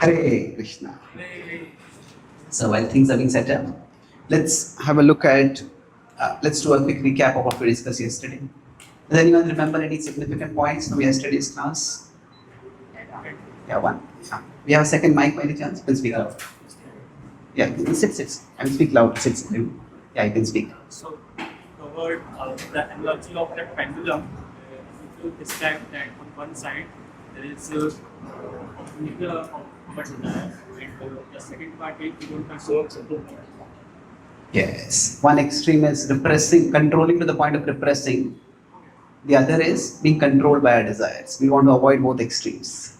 Hare Krishna. So while things are being set up, let's have a look at, let's do a quick recap of what we discussed yesterday. Does anyone remember any significant points from yesterday's class? Yeah, one. We have a second mic by any chance? You can speak loud. Yeah, sit. I will speak loud. Sit. Yeah, you can speak. So, covered the analogy of that pendulum. If you describe that on one side, there is a needle but and the second part is you don't control. Yes. One extreme is repressing, controlling to the point of repressing. The other is being controlled by our desires. We want to avoid both extremes.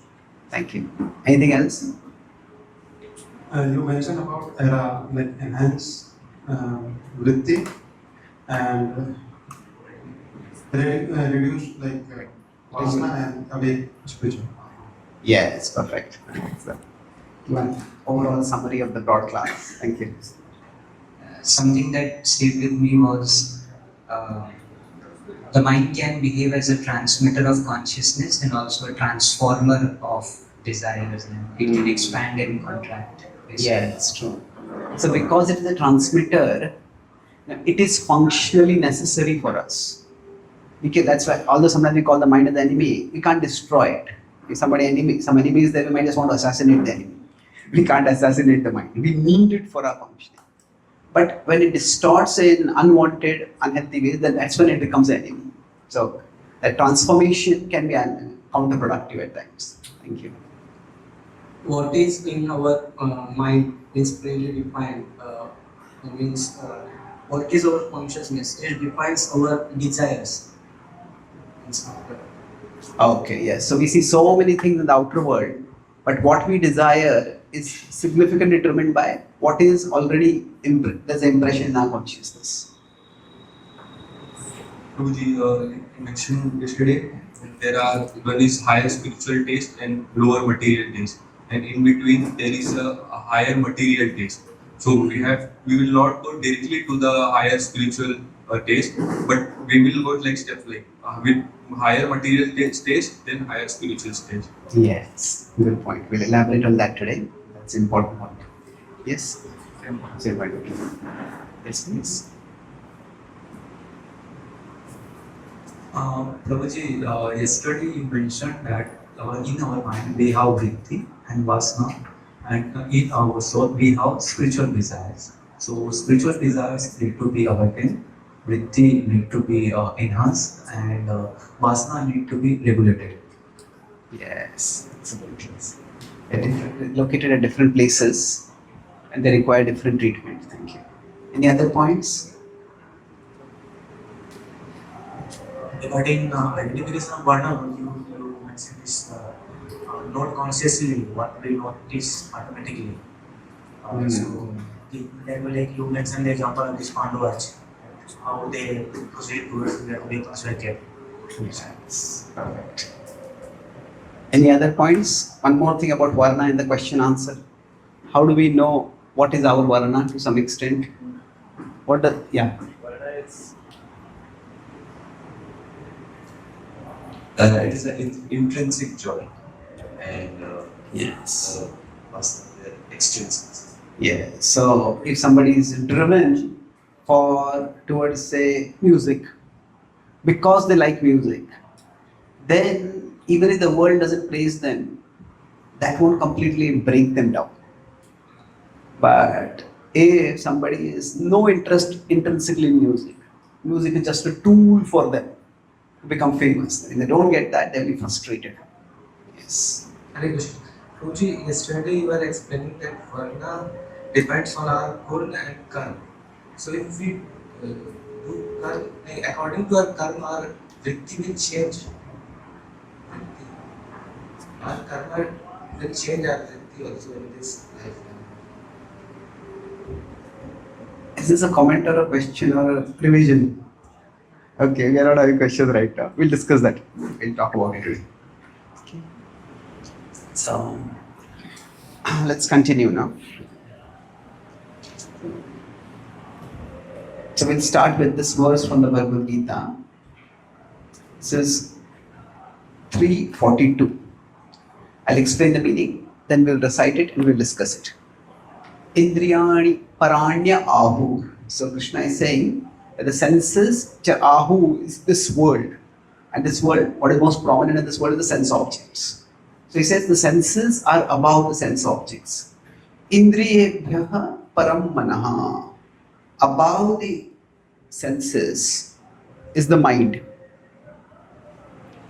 Thank you. Anything else? You mentioned about enhance vritti and reduce vasana and awake spiritual. Yes, perfect. So, one overall summary of the broad class. Thank you. Something that stayed with me was the mind can behave as a transmitter of consciousness and also a transformer of desires, and it can expand and contract. Yeah, it's true. So because it is a transmitter, it is functionally necessary for us. Because that's why, although sometimes we call the mind as the enemy, we can't destroy it. If some enemy is there, we might just want to assassinate the enemy. We can't assassinate the mind. We need it for our functioning. But when it distorts in unwanted, unhealthy ways, then that's when it becomes an enemy. So that transformation can be counterproductive at times. Thank you. What is in our mind is clearly defined. Means what is our consciousness? It defines our desires. Okay, yes. So we see so many things in the outer world, but what we desire is significantly determined by what is already there's an impression in our consciousness. Guruji, you mentioned yesterday there are one is higher spiritual taste and lower material taste, and in between there is a higher material taste. So we will not go directly to the higher spiritual taste, but we will go like steps with higher material taste, then higher spiritual taste. Yes, good point. We'll elaborate on that today. That's an important point. Yes? Yes, please. Prabhuji, yesterday you mentioned that in our mind we have vritti and vasana, and in our soul we have spiritual desires. So spiritual desires need to be awakened, vritti need to be enhanced, and vasana need to be regulated. Yes, absolutely. They're located at different places and they require different treatment. Thank you. Any other points? Regarding identification of burnout, you mentioned this not consciously, what we notice automatically. So, you mentioned the example of this Pandavas, how they proceed towards their being persuaded. Yes, perfect. Any other points? One more thing about Varna in the question answer. How do we know what is our Varna to some extent? Varna is It is an intrinsic joy, and yes, extrinsic. Yeah. So if somebody is driven towards say music because they like music, then even if the world doesn't praise them, that won't completely break them down. But if somebody has no interest intrinsically in music, music is just a tool for them to become famous. If they don't get that, they'll be frustrated. Yes. Hare Krishna. Prabhuji, yesterday you were explaining that Varna depends on our Guna and Karma. So if we do Karma, according to our Karma, our vritti will change. Our Karma will change our vritti also in this life. Is this a comment or a question or a revision? Okay, we are not having questions right now. We'll discuss that. We'll talk about it. Okay. So, let's continue now. So, we'll start with this verse from the Bhagavad-gita. This is 342. I'll explain the meaning. then we'll recite it and we'll discuss it. Indriyani paranya ahu. So Krishna is saying that the senses, ahu is this world. And this world, what is most prominent in this world is the sense objects. So he says the senses are above the sense objects. Indriyebhyaha param manaha. Above the senses is the mind.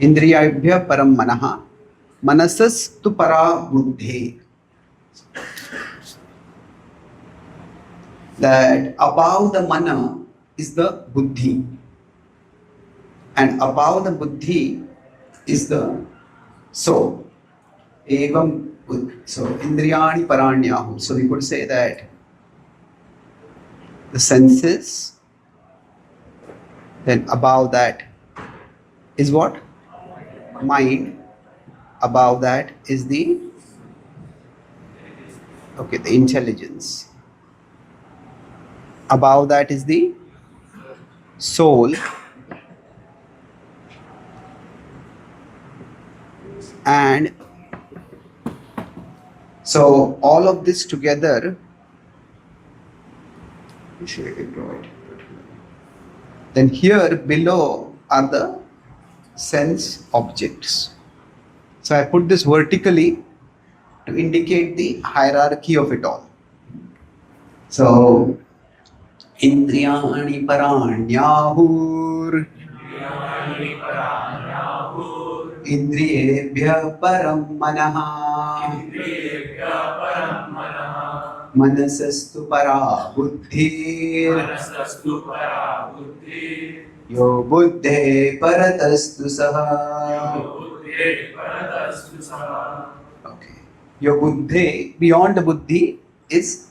Indriyebhya param manaha. Manasas tu para buddhe. That above the mana is the buddhi. And above the buddhi is the soul. Evam, so indriyani paranyahu. So we could say that the senses, then above that is what? Mind. Above that is the intelligence. Above that is the soul. And so all of this together, then here below are the sense objects. So I put this vertically to indicate the hierarchy of it all. So Indriyani paranyahur Indriyebhya param manaha Manasastu para buddhir Yo buddhe paratastu saha. Okay. Your buddhi, beyond the buddhi is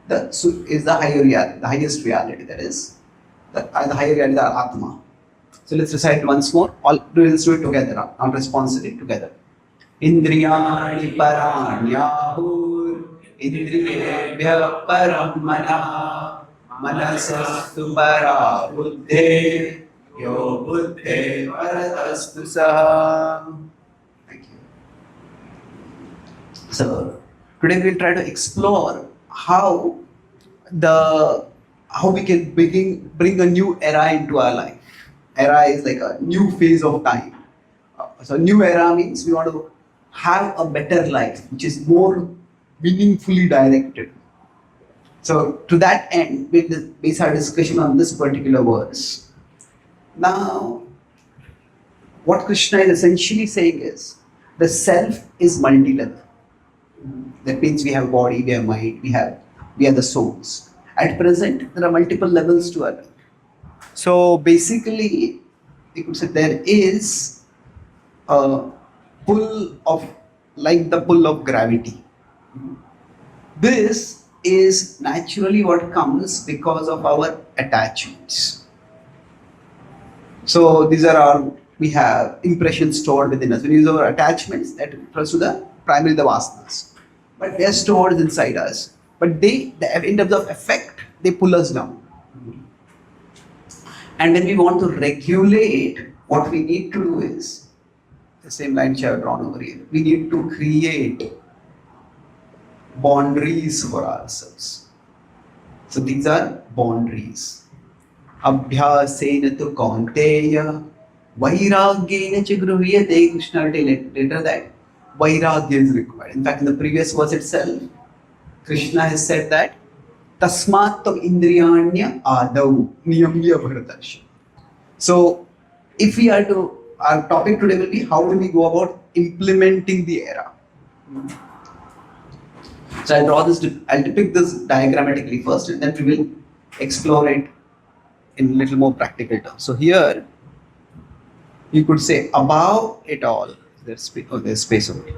the higher reality, the highest reality, that is the higher reality, the Atma. So let's recite it once more. Let's do it together, not responsibly, together. Indriyani paranyahur Indriyebhya param manaha Manasastu para buddhe Yo buddhe paratastu saha. Thank you. So today we'll try to explore how we can bring a new era into our life. Era is like a new phase of time. So new era means we want to have a better life, which is more meaningfully directed. So to that end, we'll base our discussion on this particular verse. Now, what Krishna is essentially saying is the self is multi-level. That means we have body, we have mind, we are the souls. At present, there are multiple levels to our life. So basically, we could say there is a pull of, like the pull of gravity. This is naturally what comes because of our attachments. So these are we have impressions stored within us. When we use our attachments, that refers to primarily the vasanas. But they are stored inside us. But in terms of effect, they pull us down. And when we want to regulate, what we need to do is, the same line which I have drawn over here, we need to create boundaries for ourselves. So these are boundaries. Abhyasena tu kaunteya vairagyena cha gruhyate. Krishna will tell later that vairagya is required. In fact, in the previous verse itself, Krishna has said that tasmatam indriyanya adau niyamya bharatarsha. So if we are to, our topic today will be how do we go about implementing the era. So I'll depict this diagrammatically first, and then we will explore it in a little more practical terms. So here, you could say above it all, there's space over here.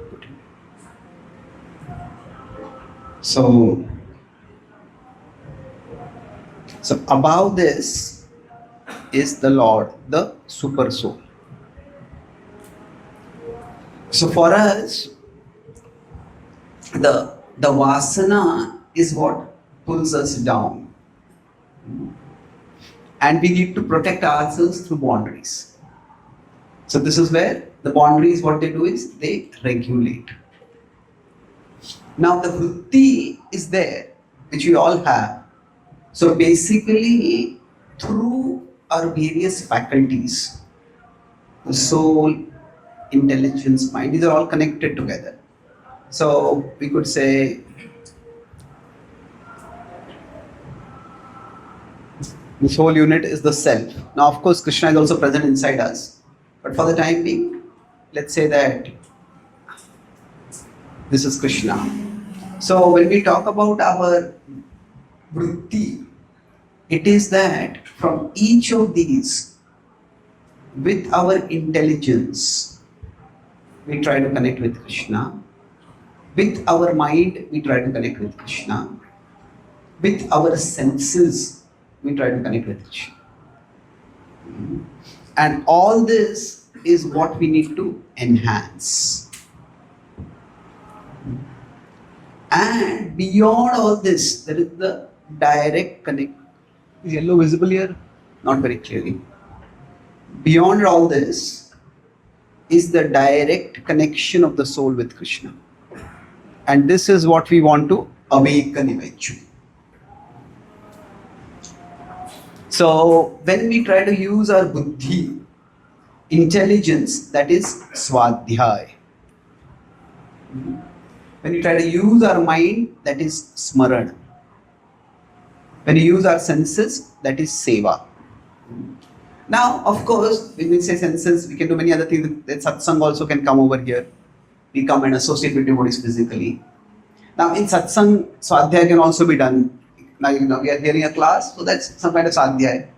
So above this is the Lord, the super soul. So for us, the vasana is what pulls us down. And we need to protect ourselves through boundaries. So this is where the boundaries, what they do is they regulate. Now the vritti is there, which we all have. So basically, through our various faculties, the soul, intelligence, mind, these are all connected together. So we could say this whole unit is the self. Now, of course, Krishna is also present inside us. But for the time being, let's say that this is Krishna. So when we talk about our vritti, it is that from each of these, with our intelligence, we try to connect with Krishna. With our mind, we try to connect with Krishna. With our senses, we try to connect with Krishna. And all this is what we need to enhance. And beyond all this, there is the direct connect. Is yellow visible here? Not very clearly. Beyond all this is the direct connection of the soul with Krishna. And this is what we want to awaken eventually. So when we try to use our buddhi, intelligence, that is swadhyay. When we try to use our mind, that is smaran. When we use our senses, that is seva. Now, of course, when we say senses, we can do many other things. That satsang also can come over here. We come and associate with devotees physically. Now, in satsang, swadhyaya can also be done. Now, we are hearing a class, so that's some kind of swadhyaya.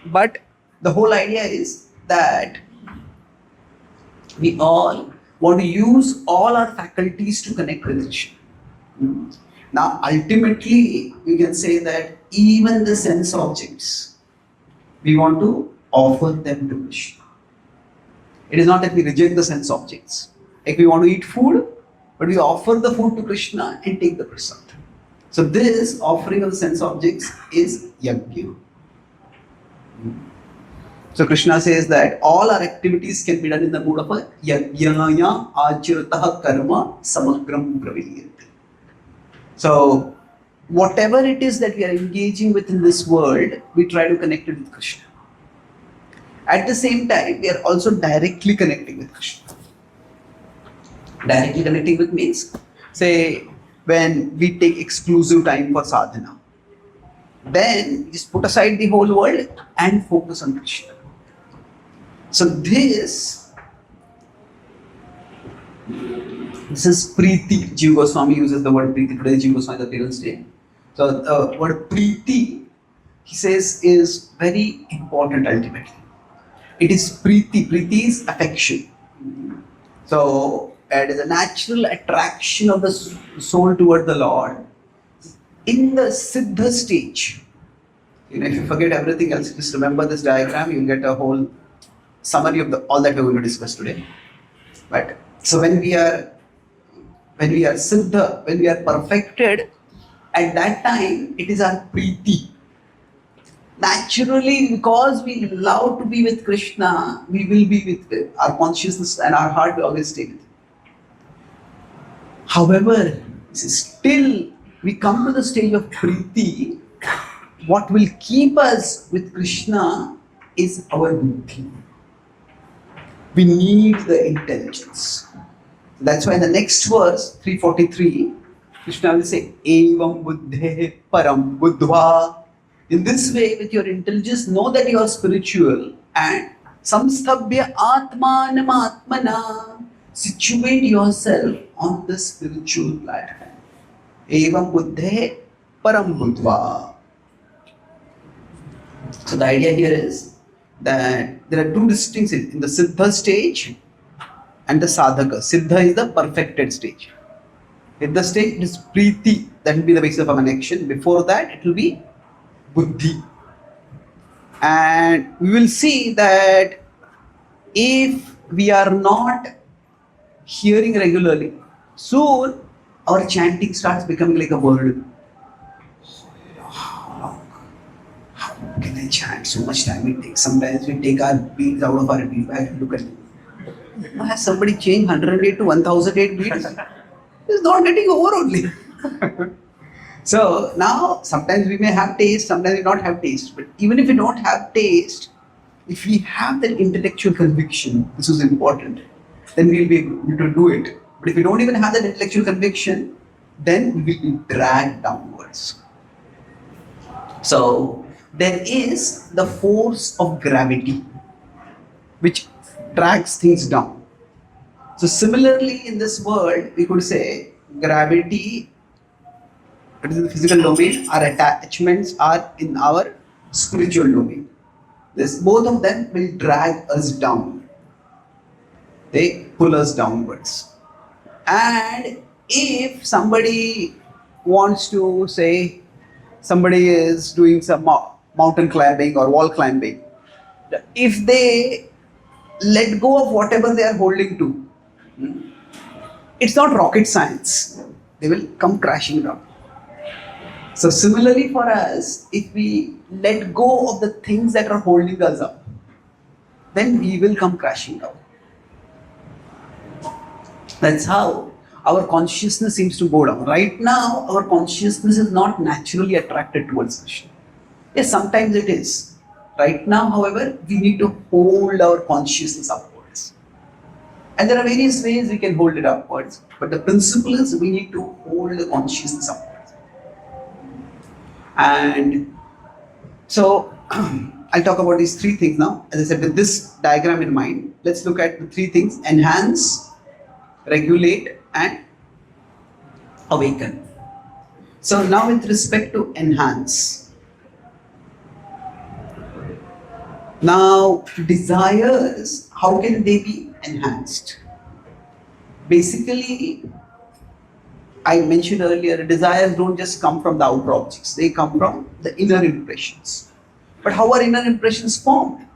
But the whole idea is that we all want to use all our faculties to connect with Krishna. Now, ultimately, we can say that even the sense objects, we want to offer them to Krishna. It is not that we reject the sense objects. Like we want to eat food, but we offer the food to Krishna and take the prasad. So this offering of the sense objects is yajna. So Krishna says that all our activities can be done in the mood of a yajnaya achiratah karma samagram pravilyate. So whatever it is that we are engaging with in this world, we try to connect it with Krishna. At the same time, we are also directly connecting with Krishna. Directly connecting with means, say, when we take exclusive time for sadhana, then just put aside the whole world and focus on Krishna. So this is Preeti. Jiva Goswami uses the word Preeti. Today Jiva Goswami is the parents' day. So the word Preeti, he says, is very important ultimately. It is Preeti. Preeti is affection. So it is a natural attraction of the soul toward the Lord. In the Siddha stage, if you forget everything else, just remember this diagram, you'll get a whole summary of all that we're going to discuss today. But so when we are Siddha, when we are perfected, at that time it is our Preeti. Naturally, because we love to be with Krishna, we will be with our consciousness and our heart will always stay with Him. However, still we come to the stage of Preeti. What will keep us with Krishna is our buddhi. We need the intelligence. That's why in the next verse, 343, Krishna will say, Evam buddhe param buddhva. In this way, with your intelligence, know that you are spiritual and samsthabhya atmanam atmana. Situate yourself on the spiritual platform. Evam buddhe param buddhva. So the idea here is that there are two distinctions in the Siddha stage and the Sadhaka. Siddha is the perfected stage. In the stage, it is Preeti, that will be the basis of a connection. Before that, it will be Buddhi. And we will see that if we are not hearing regularly, soon our chanting starts becoming like a burden. How can I chant? So much time it takes. Sometimes we take our beads out of our bead bag and look at it. Has somebody changed 108 to 1008 beads? It's not getting over only. So now sometimes we may have taste, sometimes we not have taste. But even if we don't have taste, if we have that intellectual conviction, this is important, then we'll be able to do it. But if we don't even have that intellectual conviction, then we will be dragged downwards. So there is the force of gravity which drags things down. So similarly in this world, we could say gravity, it is in the physical domain, our attachments are in our spiritual domain. Both of them will drag us down. They pull us downwards. And if somebody wants to say, somebody is doing some mountain climbing or wall climbing, if they let go of whatever they are holding to, it's not rocket science. They will come crashing down. So similarly for us, if we let go of the things that are holding us up, then we will come crashing down. That's how our consciousness seems to go down. Right now, our consciousness is not naturally attracted towards Krishna. Yes, sometimes it is. Right now, however, we need to hold our consciousness upwards. And there are various ways we can hold it upwards. But the principle is we need to hold the consciousness upwards. And so, I'll talk about these three things now. As I said, with this diagram in mind, let's look at the three things: enhance, regulate, and awaken. So now with respect to enhance. Now desires, how can they be enhanced? Basically, I mentioned earlier, desires don't just come from the outer objects, they come from the inner impressions. But how are inner impressions formed?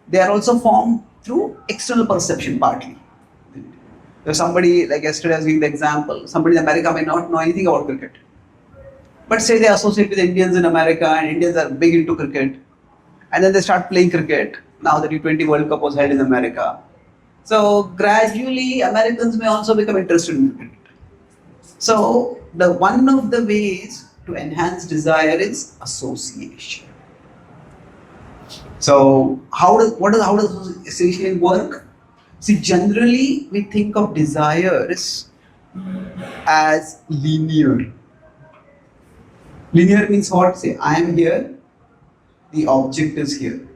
They are also formed through external perception partly. So somebody, like yesterday I was giving the example, somebody in America may not know anything about cricket. But say they associate with Indians in America and Indians are big into cricket. And then they start playing cricket. Now the T20 World Cup was held in America. So gradually Americans may also become interested in cricket. So one of the ways to enhance desire is association. So how does association work? See, generally we think of desires as linear. Linear means what? Say, I am here, the object is here.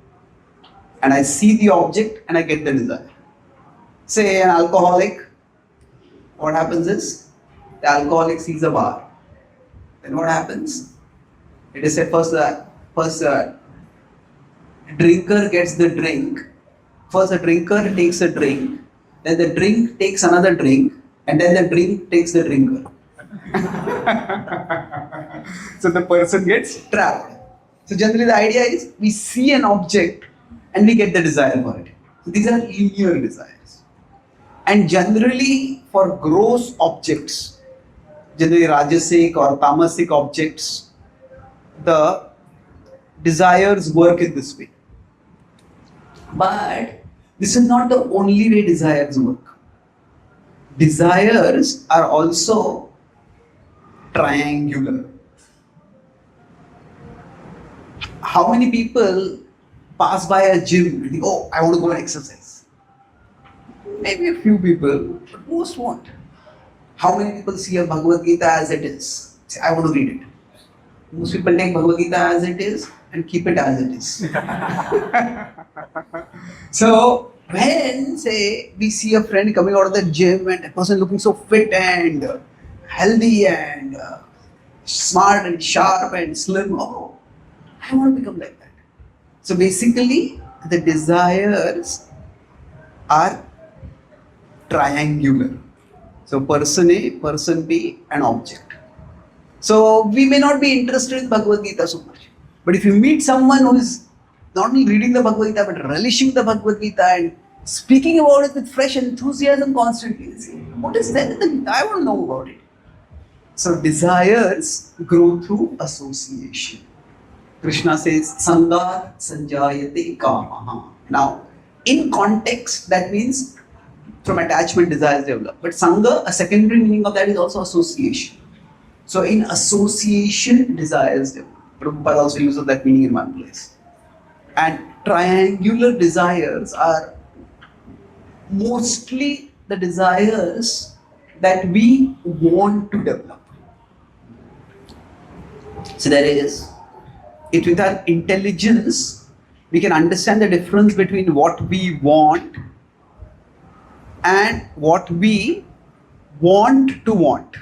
And I see the object and I get the desire. Say an alcoholic, what happens is, the alcoholic sees a bar. Then what happens? It is said first the drinker gets the drink. First the drinker takes a drink, then the drink takes another drink, and then the drink takes the drinker. So the person gets trapped. So generally the idea is we see an object and we get the desire for it. So these are linear desires. And generally for gross objects, generally rajasic or tamasic objects, the desires work in this way. But this is not the only way desires work. Desires are also triangular. How many people pass by a gym and think, oh, I want to go and exercise? Maybe a few people, but most won't. How many people see a Bhagavad-gita as it is? Say, I want to read it. Most people take Bhagavad-gita as it is and keep it as it is. So, when, say, we see a friend coming out of the gym and a person looking so fit and healthy and smart and sharp and slim, oh, I want to become like that. So basically, the desires are triangular. So person A, person B, and object. So we may not be interested in Bhagavad Gita so much. But if you meet someone who is not only reading the Bhagavad Gita but relishing the Bhagavad Gita and speaking about it with fresh enthusiasm constantly, you see, what is that in the Gita? I want to know about it. So desires grow through association. Krishna says, Sangat sanjayate kamaha. Now, in context, that means From attachment, desires develop. But Sangha, a secondary meaning of that is also association. So in association, desires develop. Prabhupada also uses that meaning in one place. And triangular desires are mostly the desires that we want to develop. So there is, it with our intelligence, we can understand the difference between what we want and what we want to want.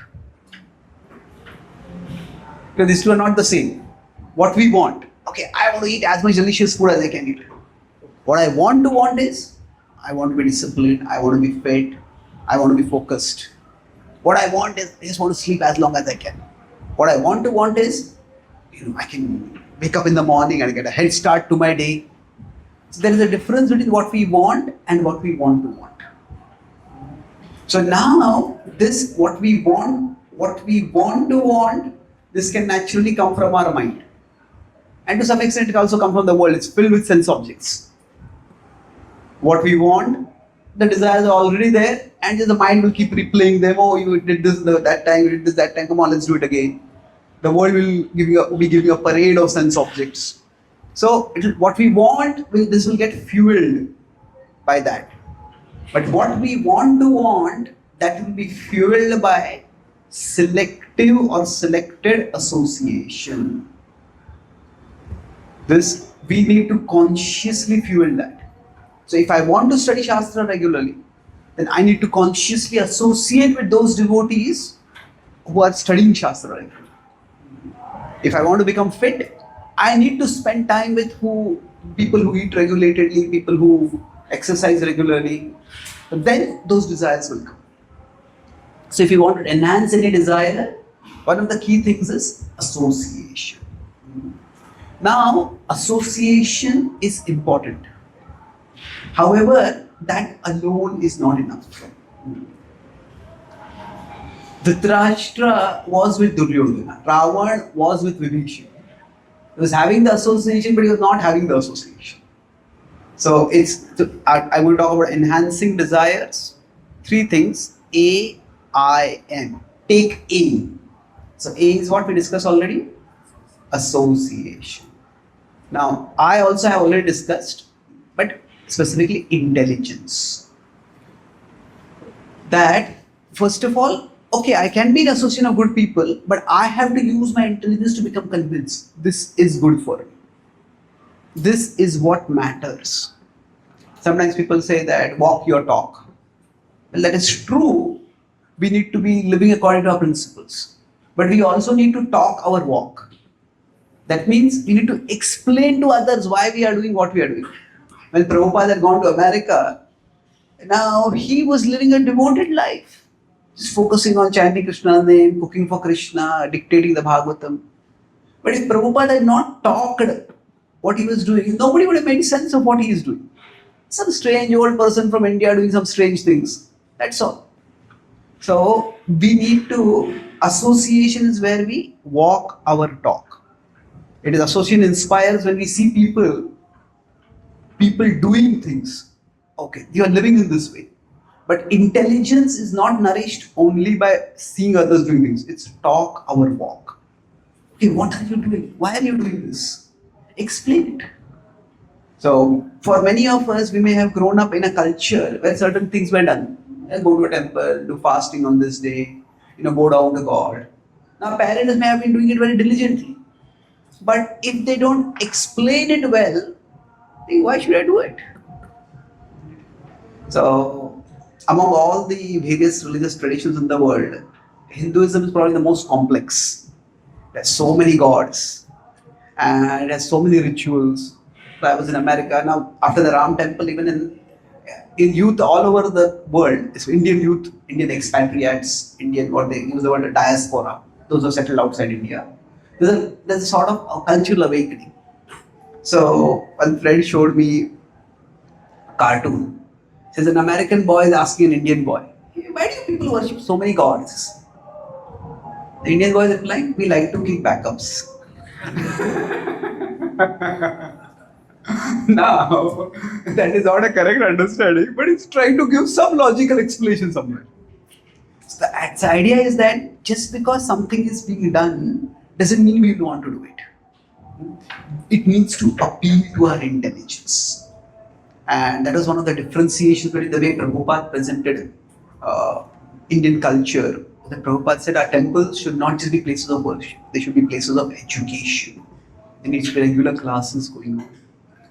Because these two are not the same. What we want, okay, I want to eat as much delicious food as I can eat. What I want is, I want to be disciplined, I want to be fit, I want to be focused. What I want is, I just want to sleep as long as I can. What I want is, I can wake up in the morning and get a head start to my day. So there is a difference between what we want and what we want to want. So now, this what we want to want, this can naturally come from our mind. And to some extent, it also comes from the world. It's filled with sense objects. What we want, the desires are already there, and just the mind will keep replaying them. Oh, you did this that time, you did this that time. Come on, let's do it again. The world will be giving you a parade of sense objects. So what we want, this will get fueled by that. But what we want to want, that will be fueled by selective or selected association. This, we need to consciously fuel that. So if I want to study Shastra regularly, then I need to consciously associate with those devotees who are studying Shastra regularly. If I want to become fit, I need to spend time with people who eat regularly, people who exercise regularly. But then those desires will come. So if you want to enhance any desire, one of the key things is association. Now, association is important. However, that alone is not enough. Dhritarashtra was with Duryodhana. Ravan was with Vibhishan. He was having the association, but he was not having the association. So I will talk about enhancing desires. Three things. A-I-M. Take aim. So A is what we discussed already. Association. Now, I also have already discussed, but specifically intelligence. That, first of all, okay, I can be in association of good people, but I have to use my intelligence to become convinced this is good for me. This is what matters. Sometimes people say that walk your talk. Well, that is true. We need to be living according to our principles. But we also need to talk our walk. That means we need to explain to others why we are doing what we are doing. When Prabhupada had gone to America, now he was living a devoted life. Just focusing on chanting Krishna's name, cooking for Krishna, dictating the Bhagavatam. But if Prabhupada had not talked what he was doing, nobody would have made sense of what he is doing. Some strange old person from India doing some strange things. That's all. So we need to, association is where we walk our talk. It is association inspires when we see people doing things. Okay, you are living in this way. But intelligence is not nourished only by seeing others doing things. It's talk our walk. Okay, what are you doing? Why are you doing this? Explain it. So for many of us, we may have grown up in a culture where certain things were done. Go to a temple, do fasting on this day, go down to God. Now parents may have been doing it very diligently. But if they don't explain it well, then why should I do it? So among all the various religious traditions in the world, Hinduism is probably the most complex. There's so many gods and it has so many rituals. So I was in America now after the Ram temple, even in youth all over the world, it's Indian youth, Indian expatriates, Indian, what they use the word diaspora, those who are settled outside India. There's a sort of a cultural awakening. So one friend showed me a cartoon. It says an American boy is asking an Indian boy, why do you people worship so many gods? The Indian boy is replying, we like to keep backups. Now, that is not a correct understanding, but it's trying to give some logical explanation somewhere. So the idea is that just because something is being done doesn't mean we want to do it. It needs to appeal to our intelligence. And that was one of the differentiations between the way Prabhupada presented Indian culture. That Prabhupada said our temples should not just be places of worship, they should be places of education. There needs to be regular classes going on.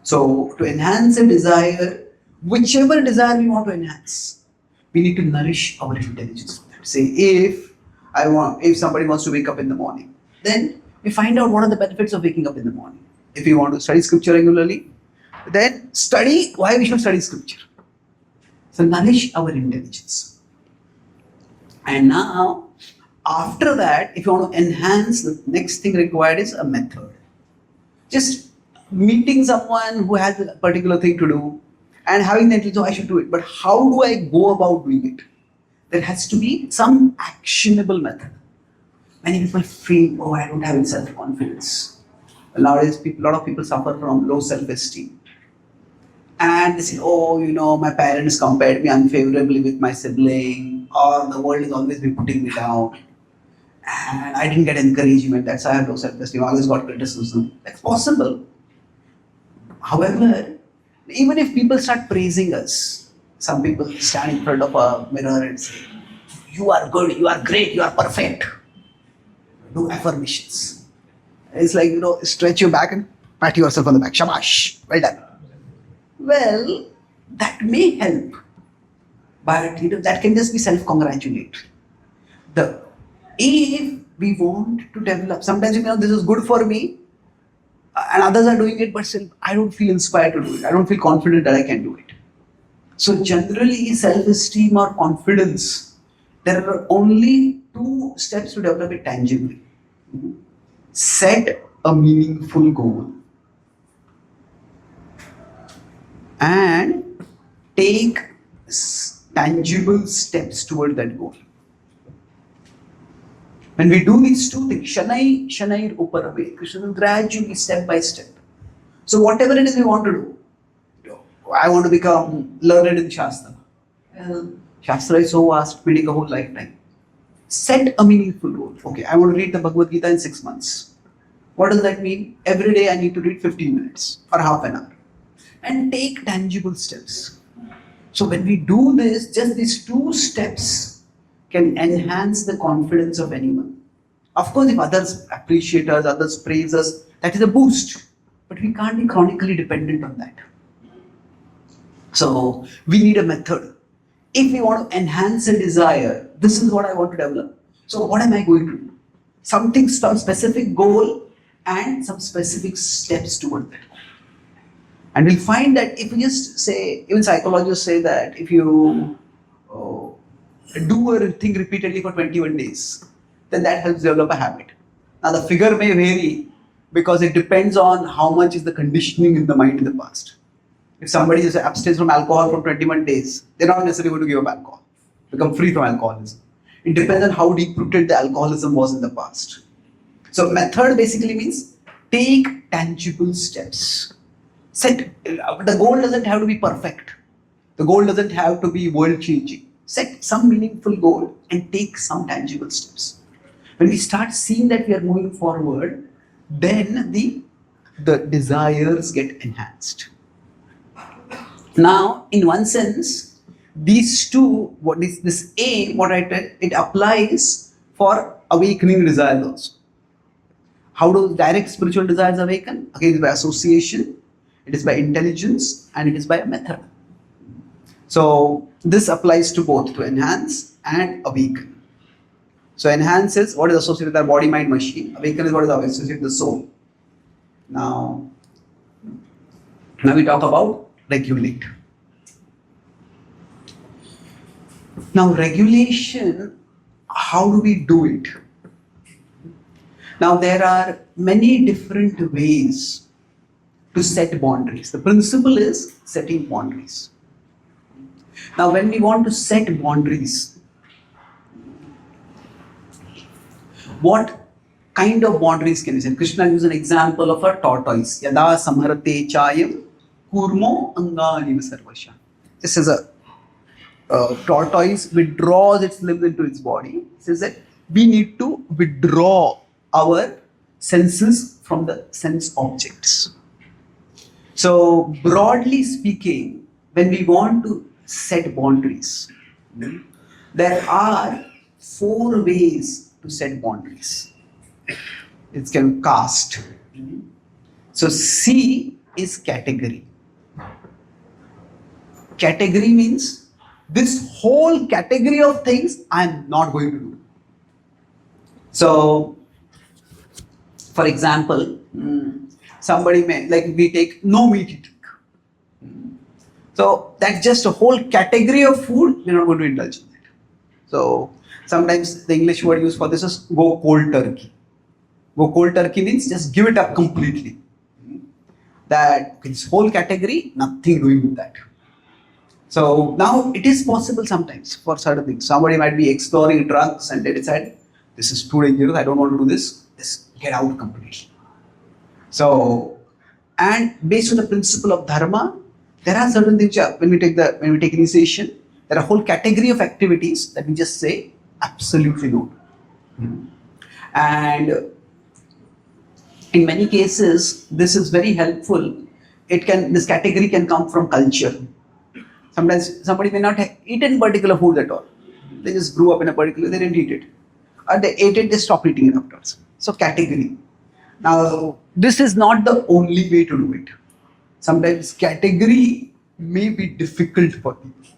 So, to enhance a desire, whichever desire we want to enhance, we need to nourish our intelligence for that. Say, if somebody wants to wake up in the morning, then we find out what are the benefits of waking up in the morning. If we want to study scripture regularly, then study why we should study scripture. So, nourish our intelligence. And now, after that, if you want to enhance, the next thing required is a method. Just meeting someone who has a particular thing to do and having the intelligence, I should do it. But how do I go about doing it? There has to be some actionable method. Many people feel, oh, I don't have any self-confidence. Nowadays, a lot of people suffer from low self-esteem. And they say, oh, my parents compared me unfavorably with my sibling, or the world has always been putting me down. And I didn't get encouragement, that's why I have low self-esteem, I always got criticism. That's possible. However, even if people start praising us, some people stand in front of a mirror and say, you are good, you are great, you are perfect. Do affirmations. It's like, stretch your back and pat yourself on the back. Shabash, well done. Well, that may help, but that can just be self-congratulatory. If we want to develop, sometimes this is good for me, and others are doing it, but still I don't feel inspired to do it. I don't feel confident that I can do it. So generally, self-esteem or confidence, there are only two steps to develop it tangibly. Set a meaningful goal and take tangible steps toward that goal. When we do these two things, Shanai Uparave, Krishna will gradually, step by step. So whatever it is we want to do, I want to become learned in Shastra. Well, Shastra is so vast, we take a whole lifetime. Set a meaningful goal. Okay, I want to read the Bhagavad-gita in 6 months. What does that mean? Every day I need to read 15 minutes or half an hour. And take tangible steps. So when we do this, just these two steps can enhance the confidence of anyone. Of course, if others appreciate us, others praise us, that is a boost. But we can't be chronically dependent on that. So we need a method. If we want to enhance a desire, this is what I want to develop. So what am I going to do? Some specific goal and some specific steps toward that. And we'll find that if we just say, even psychologists say that if you do a thing repeatedly for 21 days, then that helps develop a habit. Now the figure may vary because it depends on how much is the conditioning in the mind in the past. If somebody is abstains from alcohol for 21 days, they're not necessarily going to give up alcohol, become free from alcoholism. It depends on how deep-rooted the alcoholism was in the past. So method basically means take tangible steps. The goal doesn't have to be perfect. The goal doesn't have to be world-changing. Set some meaningful goal and take some tangible steps. When we start seeing that we are moving forward, then the desires get enhanced. Now, in one sense, these two, this aim, it applies for awakening desires also. How do direct spiritual desires awaken? Again, it is by association, it is by intelligence, and it is by a method. So this applies to both, to enhance and awaken. So enhance is what is associated with our body, mind, machine. Awaken is what is associated with the soul. Now we talk about regulate. Now regulation, how do we do it? Now there are many different ways to set boundaries. The principle is setting boundaries. Now when we want to set boundaries, what kind of boundaries can we set? Krishna gives an example of a tortoise. Yada samharate chayam kurmo angani sarvasha. This is a tortoise withdraws its limbs into its body. It says that we need to withdraw our senses from the sense objects. So, broadly speaking, when we want to set boundaries, there are 4 ways to set boundaries. It's kind of caste. So, C is category. Category means this whole category of things I am not going to do. So, for example, somebody may, like we take no meat eating. So that's just a whole category of food, we're not going to indulge in it. So sometimes the English word used for this is go cold turkey. Go cold turkey means just give it up completely. That this whole category, nothing doing with that. So now it is possible sometimes for certain things. Somebody might be exploring drugs and they decide, this is too dangerous, I don't want to do this, just get out completely. So, and based on the principle of dharma, there are certain things when we take initiation, there are a whole category of activities that we just say absolutely no. And in many cases, this is very helpful. This category can come from culture. Sometimes somebody may not have eaten particular food at all. They just grew up in a particular, they didn't eat it. Or they ate it, they stopped eating it afterwards. So category. Now, this is not the only way to do it. Sometimes category may be difficult for people.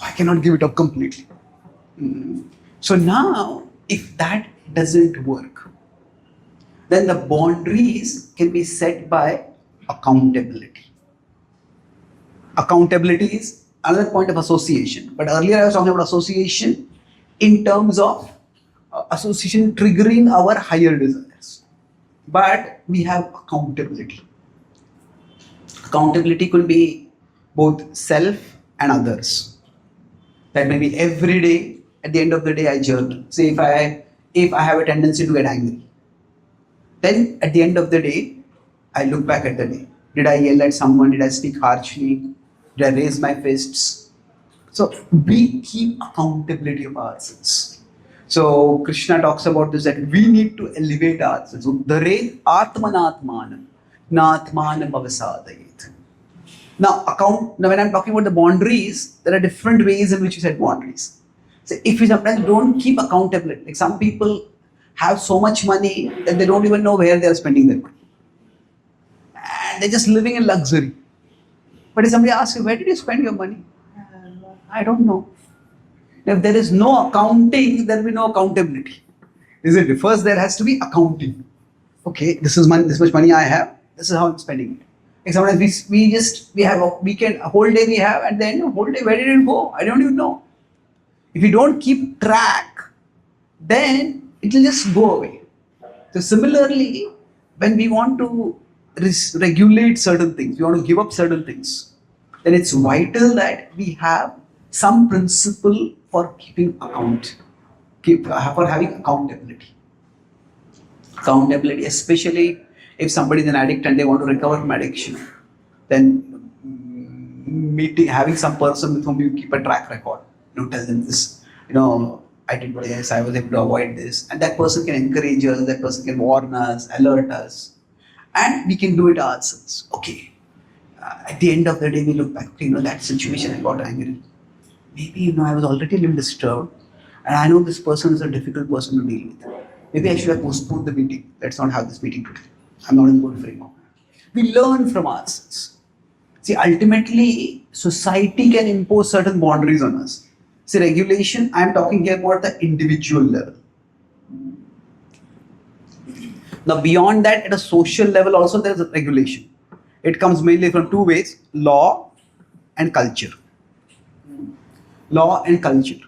I cannot give it up completely. So now, if that doesn't work, then the boundaries can be set by accountability. Accountability is another point of association. But earlier I was talking about association in terms of association triggering our higher desires. But we have accountability. Accountability could be both self and others. That maybe every day, at the end of the day, I journal. Say if I have a tendency to get angry, then at the end of the day, I look back at the day. Did I yell at someone? Did I speak harshly? Did I raise my fists? So we keep accountability of ourselves. So Krishna talks about this, that we need to elevate ourselves. Uddare atmanatmanam natmanam avasadayet. Now when I'm talking about the boundaries, there are different ways in which you set boundaries. So if we sometimes don't keep accountability, like some people have so much money that they don't even know where they are spending their money. And they're just living in luxury. But if somebody asks you, where did you spend your money? I don't know. If there is no accounting, there will be no accountability. Isn't it? First, there has to be accounting. Okay, this is money, this much money I have, this is how I'm spending it. Like sometimes we have a weekend, a whole day we have, and then a whole day, where did it go? I don't even know. If you don't keep track, then it will just go away. So similarly, when we want to regulate certain things, we want to give up certain things, then it's vital that we have some principle for keeping account, for having accountability. Accountability, especially if somebody is an addict and they want to recover from addiction, then having some person with whom you keep a track record, tell them this, I did this, I was able to avoid this, and that person can encourage us, that person can warn us, alert us, and we can do it ourselves. Okay, at the end of the day, we look back, that situation I got angry. Maybe, I was already a little disturbed, and I know this person is a difficult person to deal with. Maybe I should have postponed the meeting. Let's not have this meeting today. I'm not in good frame of mind. We learn from ourselves. See, ultimately, society can impose certain boundaries on us. See, regulation, I'm talking here about the individual level. Now, beyond that, at a social level also, there is a regulation. It comes mainly from 2 ways, law and culture. Law and culture.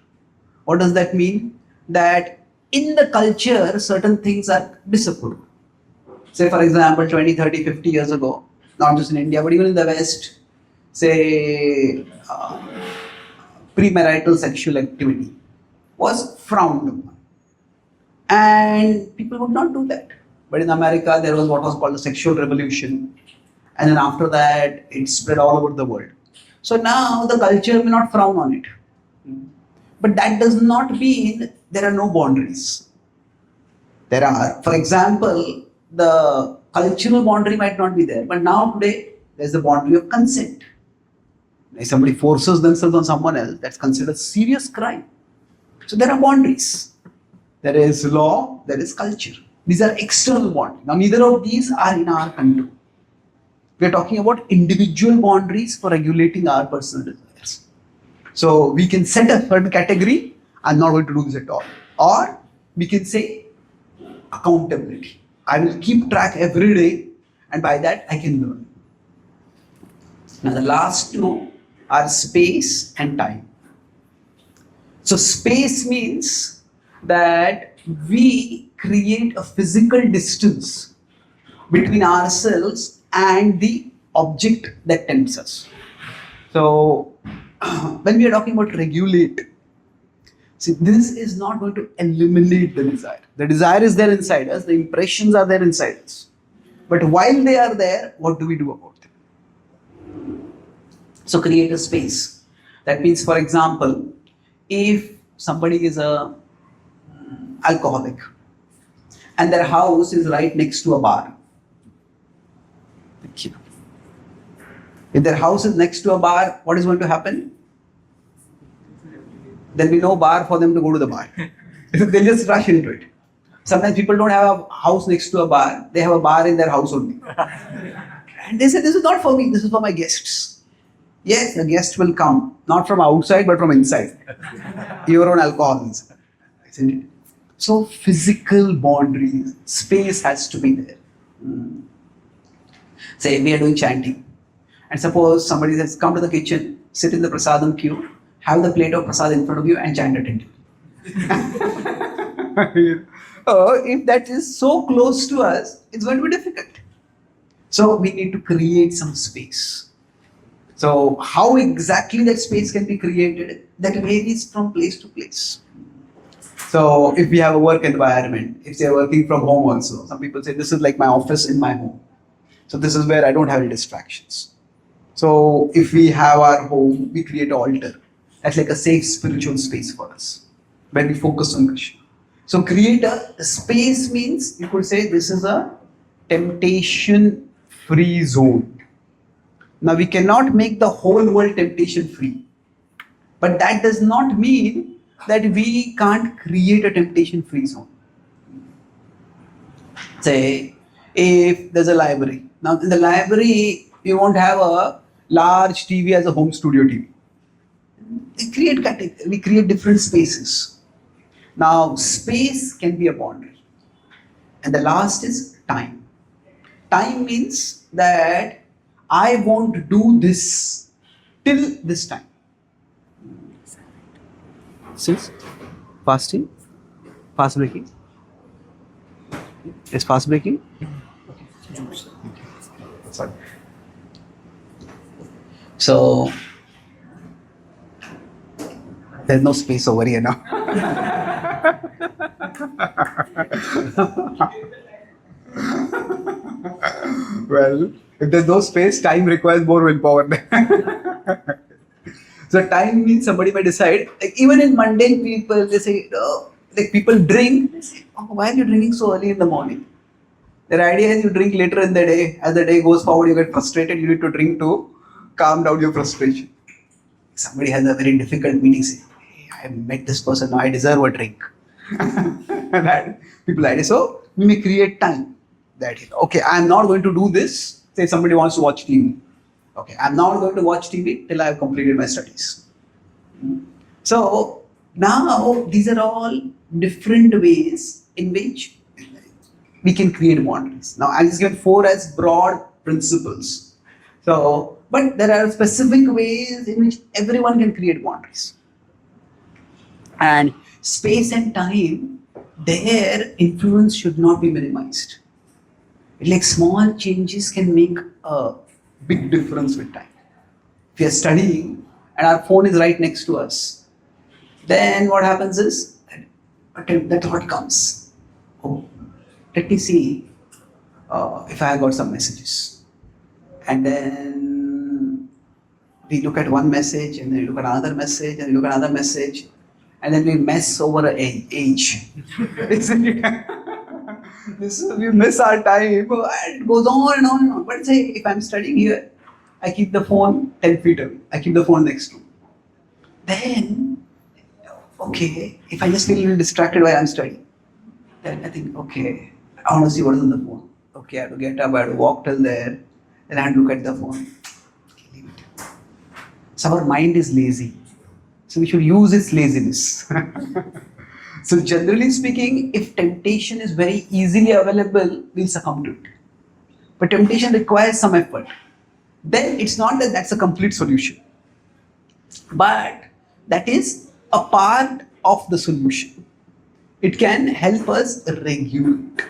What does that mean? That in the culture, certain things are disapproved. Say, for example, 20, 30, 50 years ago, not just in India, but even in the West, say, premarital sexual activity was frowned upon. And people would not do that. But in America, there was what was called the sexual revolution. and then after that it spread all over the world. So now the culture may not frown on it, but that does not mean there are no boundaries. There are, for example, the cultural boundary might not be there, but now today there's the boundary of consent. If somebody forces themselves on someone else, that's considered a serious crime. So there are boundaries. There is law, there is culture. These are external boundaries. Now neither of these are in our control. We are talking about individual boundaries for regulating our personal desires. So we can set a certain category, I'm not going to do this at all. Or we can say accountability. I will keep track every day, and by that I can learn. Now the last two are space and time. So space means that we create a physical distance between ourselves and the object that tempts us. So when we are talking about regulate, see, this is not going to eliminate the desire. The desire is there inside us, the impressions are there inside us. But while they are there, what do we do about them? So create a space. That means, for example, if somebody is a alcoholic and their house is right next to a bar. If their house is next to a bar, what is going to happen? There'll be no bar for them to go to the bar. They'll just rush into it. Sometimes people don't have a house next to a bar, they have a bar in their house only. And they say, this is not for me, this is for my guests. Yes, the guest will come, not from outside but from inside. Your own alcohol, isn't it? So physical boundaries, space has to be there. Say we are doing chanting, and suppose somebody says, come to the kitchen, sit in the prasadam queue, have the plate of prasad in front of you and chant attentively. Oh, if that is so close to us, it's going to be difficult. So we need to create some space. So how exactly that space can be created, that varies from place to place. So if we have a work environment, if they are working from home also, some people say this is like my office in my home. So this is where I don't have any distractions. So if we have our home, we create an altar. That's like a safe spiritual space for us, where we focus on Krishna. So create a space means, you could say this is a temptation-free zone. Now we cannot make the whole world temptation-free. But that does not mean that we can't create a temptation-free zone. Say, if there's a library. Now in the library, you won't have a large TV as a home studio TV. We create different spaces. Now space can be a boundary. And the last is time. Time means that I won't do this till this time. Since fasting, fast breaking. Is fast breaking? Sorry. So there's no space over here now. Well, if there's no space, time requires more willpower. So time means somebody may decide, like even in mundane people, they say, oh, like people drink, they say, oh, why are you drinking so early in the morning? Their idea is you drink later in the day. As the day goes forward, you get frustrated, you need to drink to calm down your frustration. Somebody has a very difficult meeting, say, hey, I met this person, now I deserve a drink. That people idea. So we may create time. That okay, I'm not going to do this. Say somebody wants to watch TV. Okay, I'm not going to watch TV till I have completed my studies. So now these are all different ways in which we can create boundaries. Now I'm just given 4 as broad principles. So, but there are specific ways in which everyone can create boundaries. And space and time, their influence should not be minimized. Like small changes can make a big difference with time. If we are studying and our phone is right next to us, then what happens is that thought comes, oh, let me see if I have got some messages. And then we look at one message, and then we look at another message, and we look at another message, and then we mess over age. Isn't it? We miss our time, and it goes on and on and on. But say, if I'm studying here, I keep the phone 10 feet away. I keep the phone next to me. Then, okay, if I just feel a little distracted while I'm studying, then I think, okay, I want to see what is on the phone. Okay, I have to get up, I have to walk till there, then I have to look at the phone. Okay, leave it. So our mind is lazy. So we should use its laziness. So generally speaking, if temptation is very easily available, we'll succumb to it. But temptation requires some effort. Then it's not that that's a complete solution. But that is a part of the solution. It can help us regulate.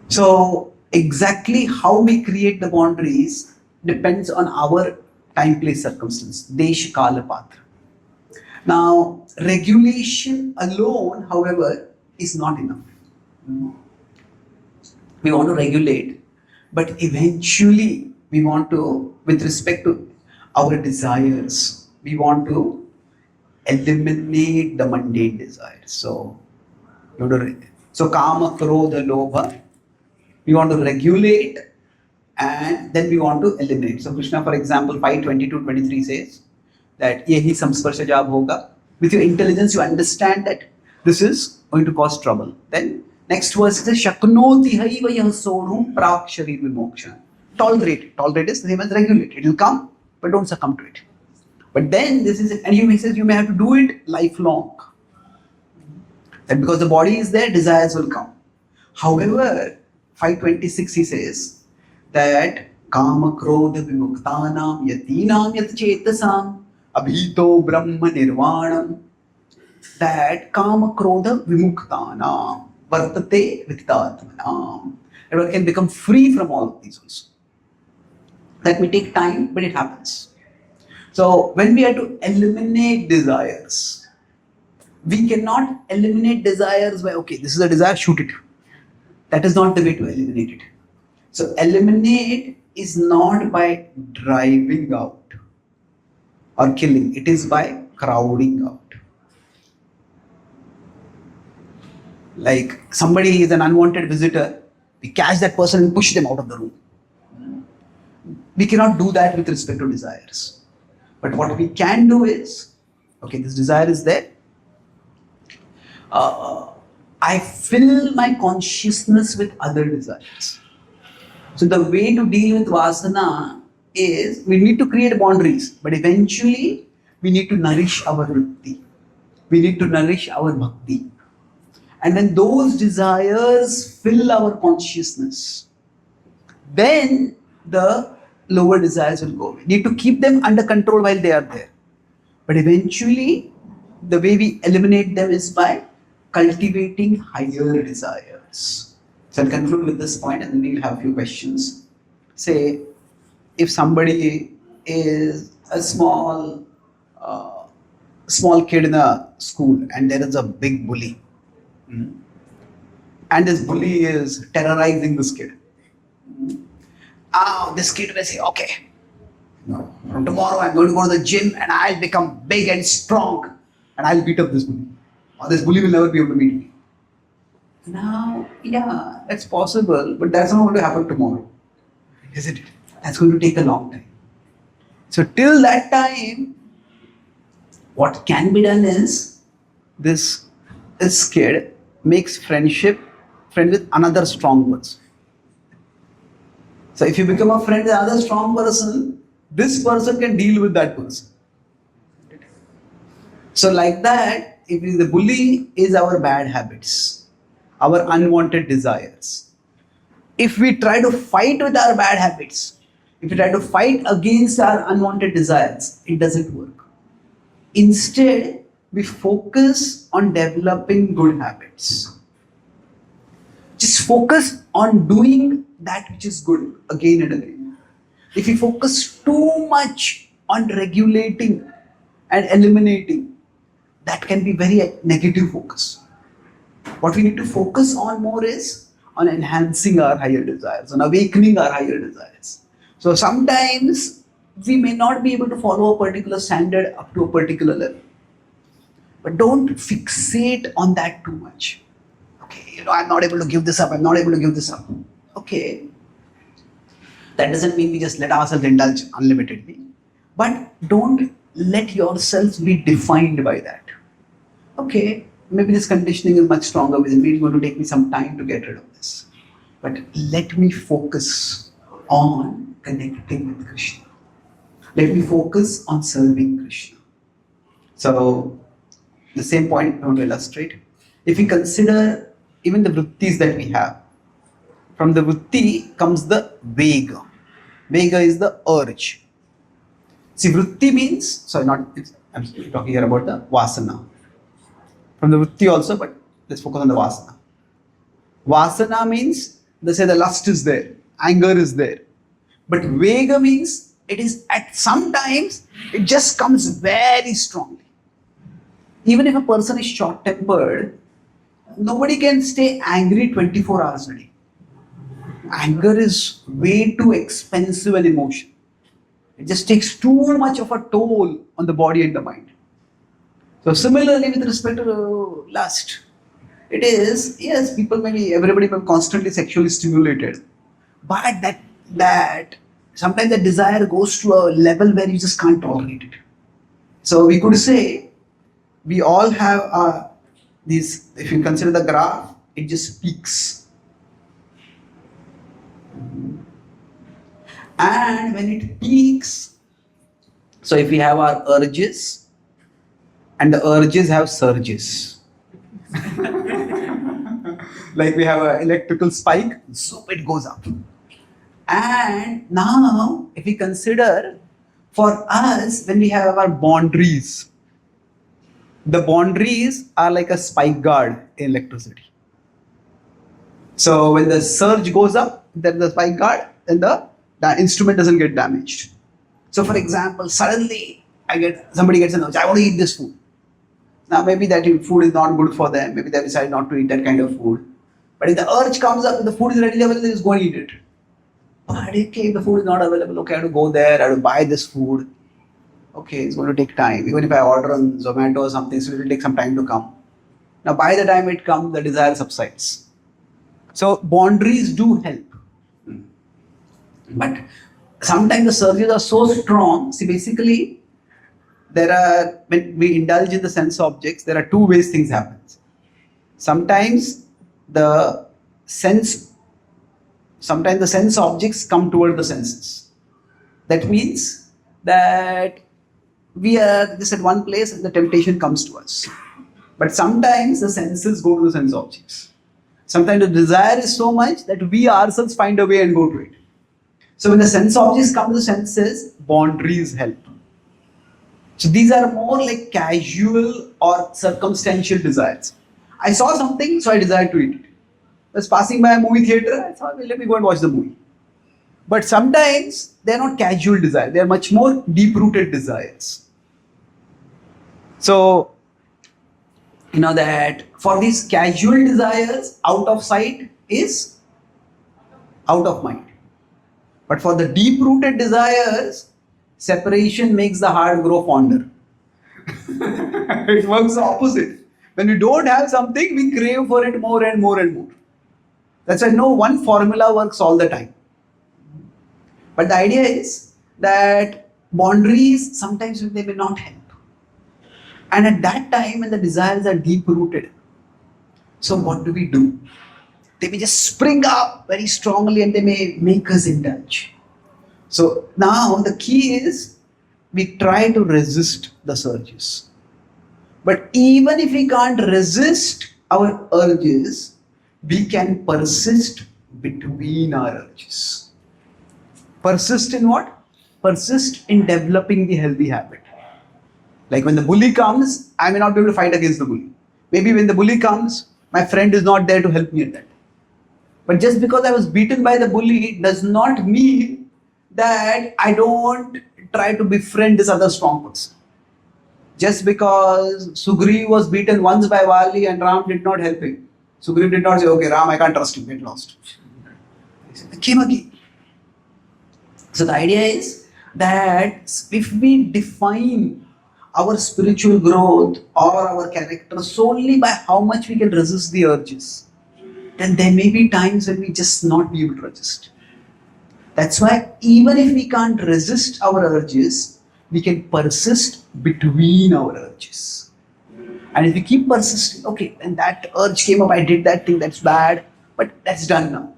So exactly how we create the boundaries depends on our time, place, circumstance. Desh, kala, patra. Now, regulation alone, however, is not enough. We want to regulate, but eventually we want to, with respect to our desires, we want to eliminate the mundane desires. So, kama, krodha, lobha, we want to regulate and then we want to eliminate. So, Krishna, for example, 5:22-23 says that yehi samsparsha jab hoga. With your intelligence, you understand that this is going to cause trouble. Then, next verse is shaknoti haiva yah sodhum prak sharir vimoksha. Tolerate it. Tolerate is the same as regulate. It will come, but don't succumb to it. But then this is, and he says you may have to do it lifelong. That because the body is there, desires will come. However, 5:26 he says that kama krodha vimuktanam yatinam yat chetasam abhito brahma nirvanam, that kama krodha vimuktanam vartate vitatmanam. Everyone can become free from all of these also. That may take time, but it happens. So when we have to eliminate desires, we cannot eliminate desires by, okay, this is a desire, shoot it. That is not the way to eliminate it. So eliminate is not by driving out or killing. It is by crowding out. Like somebody is an unwanted visitor, we catch that person and push them out of the room. We cannot do that with respect to desires. But what we can do is, okay, this desire is there. I fill my consciousness with other desires. So the way to deal with vasana is, we need to create boundaries, but eventually we need to nourish our vritti. We need to nourish our bhakti. And when those desires fill our consciousness, then the lower desires will go away. We need to keep them under control while they are there. But eventually, the way we eliminate them is by cultivating higher desires. So I'll conclude with this point and then we'll have a few questions. Say, if somebody is a small kid in a school and there is a big bully, and this bully is terrorizing this kid. This kid will say, okay, from tomorrow I'm going to go to the gym and I'll become big and strong and I'll beat up this bully. Or this bully will never be able to beat me. Now, yeah, that's possible, but that's not going to happen tomorrow. Isn't it? That's going to take a long time. So till that time, what can be done is, this kid makes friend with another strong person. So if you become a friend with another strong person, this person can deal with that person. So like that, if the bully is our bad habits, our unwanted desires. If we try to fight with our bad habits, if we try to fight against our unwanted desires, it doesn't work. Instead, we focus on developing good habits. Just focus on doing that which is good again and again. If we focus too much on regulating and eliminating, that can be very negative focus. What we need to focus on more is on enhancing our higher desires, on awakening our higher desires. So sometimes we may not be able to follow a particular standard up to a particular level. But don't fixate on that too much. Okay, I'm not able to give this up, I'm not able to give this up. Okay. That doesn't mean we just let ourselves indulge unlimitedly. But don't let yourself be defined by that. Okay, maybe this conditioning is much stronger within me, it's going to take me some time to get rid of this. But let me focus on connecting with Krishna. Let me focus on serving Krishna. So, the same point I want to illustrate. If we consider even the vrittis that we have, from the vritti comes the vega. Vega is the urge. See, vritti means, I'm talking here about the vasana. From the vritti also, but let's focus on the vasana. Vasana means, they say the lust is there, anger is there. But vega means, it is at sometimes, it just comes very strongly. Even if a person is short-tempered, nobody can stay angry 24 hours a day. Anger is way too expensive an emotion. It just takes too much of a toll on the body and the mind. So similarly with respect to lust, it is, yes, everybody may be constantly sexually stimulated. But that sometimes the desire goes to a level where you just can't tolerate it. So we could say, we all have these, if you consider the graph, it just peaks. And when it peaks, so if we have our urges, and the urges have surges. Like we have an electrical spike, so it goes up. And now, if we consider, for us, when we have our boundaries, the boundaries are like a spike guard in electricity. So when the surge goes up, then the spike guard, then the instrument doesn't get damaged. So for example, suddenly somebody gets an urge, I want to eat this food. Now maybe that food is not good for them, maybe they decide not to eat that kind of food. But if the urge comes up, if the food is readily available, they just go and eat it. But okay, if the food is not available, okay, I have to go there, I have to buy this food. Okay, it's going to take time. Even if I order on Zomato or something, so it will take some time to come. Now by the time it comes, the desire subsides. So boundaries do help. But sometimes the surges are so strong. See, basically, when we indulge in the sense objects, there are two ways things happen. Sometimes the sense objects come toward the senses. That means that we are just at one place and the temptation comes to us. But sometimes the senses go to the sense objects. Sometimes the desire is so much that we ourselves find a way and go to it. So when the sense objects come to the senses, boundaries help. So these are more like casual or circumstantial desires. I saw something, so I desired to eat it. I was passing by a movie theater, I thought, well, let me go and watch the movie. But sometimes they are not casual desires, they are much more deep-rooted desires. So, that for these casual desires, out of sight is out of mind. But for the deep-rooted desires, separation makes the heart grow fonder. It works the opposite. When we don't have something, we crave for it more and more and more. That's why no one formula works all the time. But the idea is that boundaries, sometimes they may not help. And at that time, when the desires are deep-rooted, so what do? They may just spring up very strongly and they may make us indulge. So now the key is we try to resist the surges. But even if we can't resist our urges, we can persist between our urges. Persist in what? Persist in developing the healthy habit. Like when the bully comes, I may not be able to fight against the bully. Maybe when the bully comes, my friend is not there to help me at that. But just because I was beaten by the bully does not mean that I don't try to befriend this other strong person. Just because Sugriv was beaten once by Vali and Ram did not help him Sugriv did not say, okay, Ram, I can't trust him, get lost. He said, came again. So the idea is that if we define our spiritual growth or our character solely by how much we can resist the urges, then there may be times when we just not be able to resist. That's why even if we can't resist our urges, we can persist between our urges. And if we keep persisting, okay, and that urge came up, I did that thing, that's bad, but that's done now.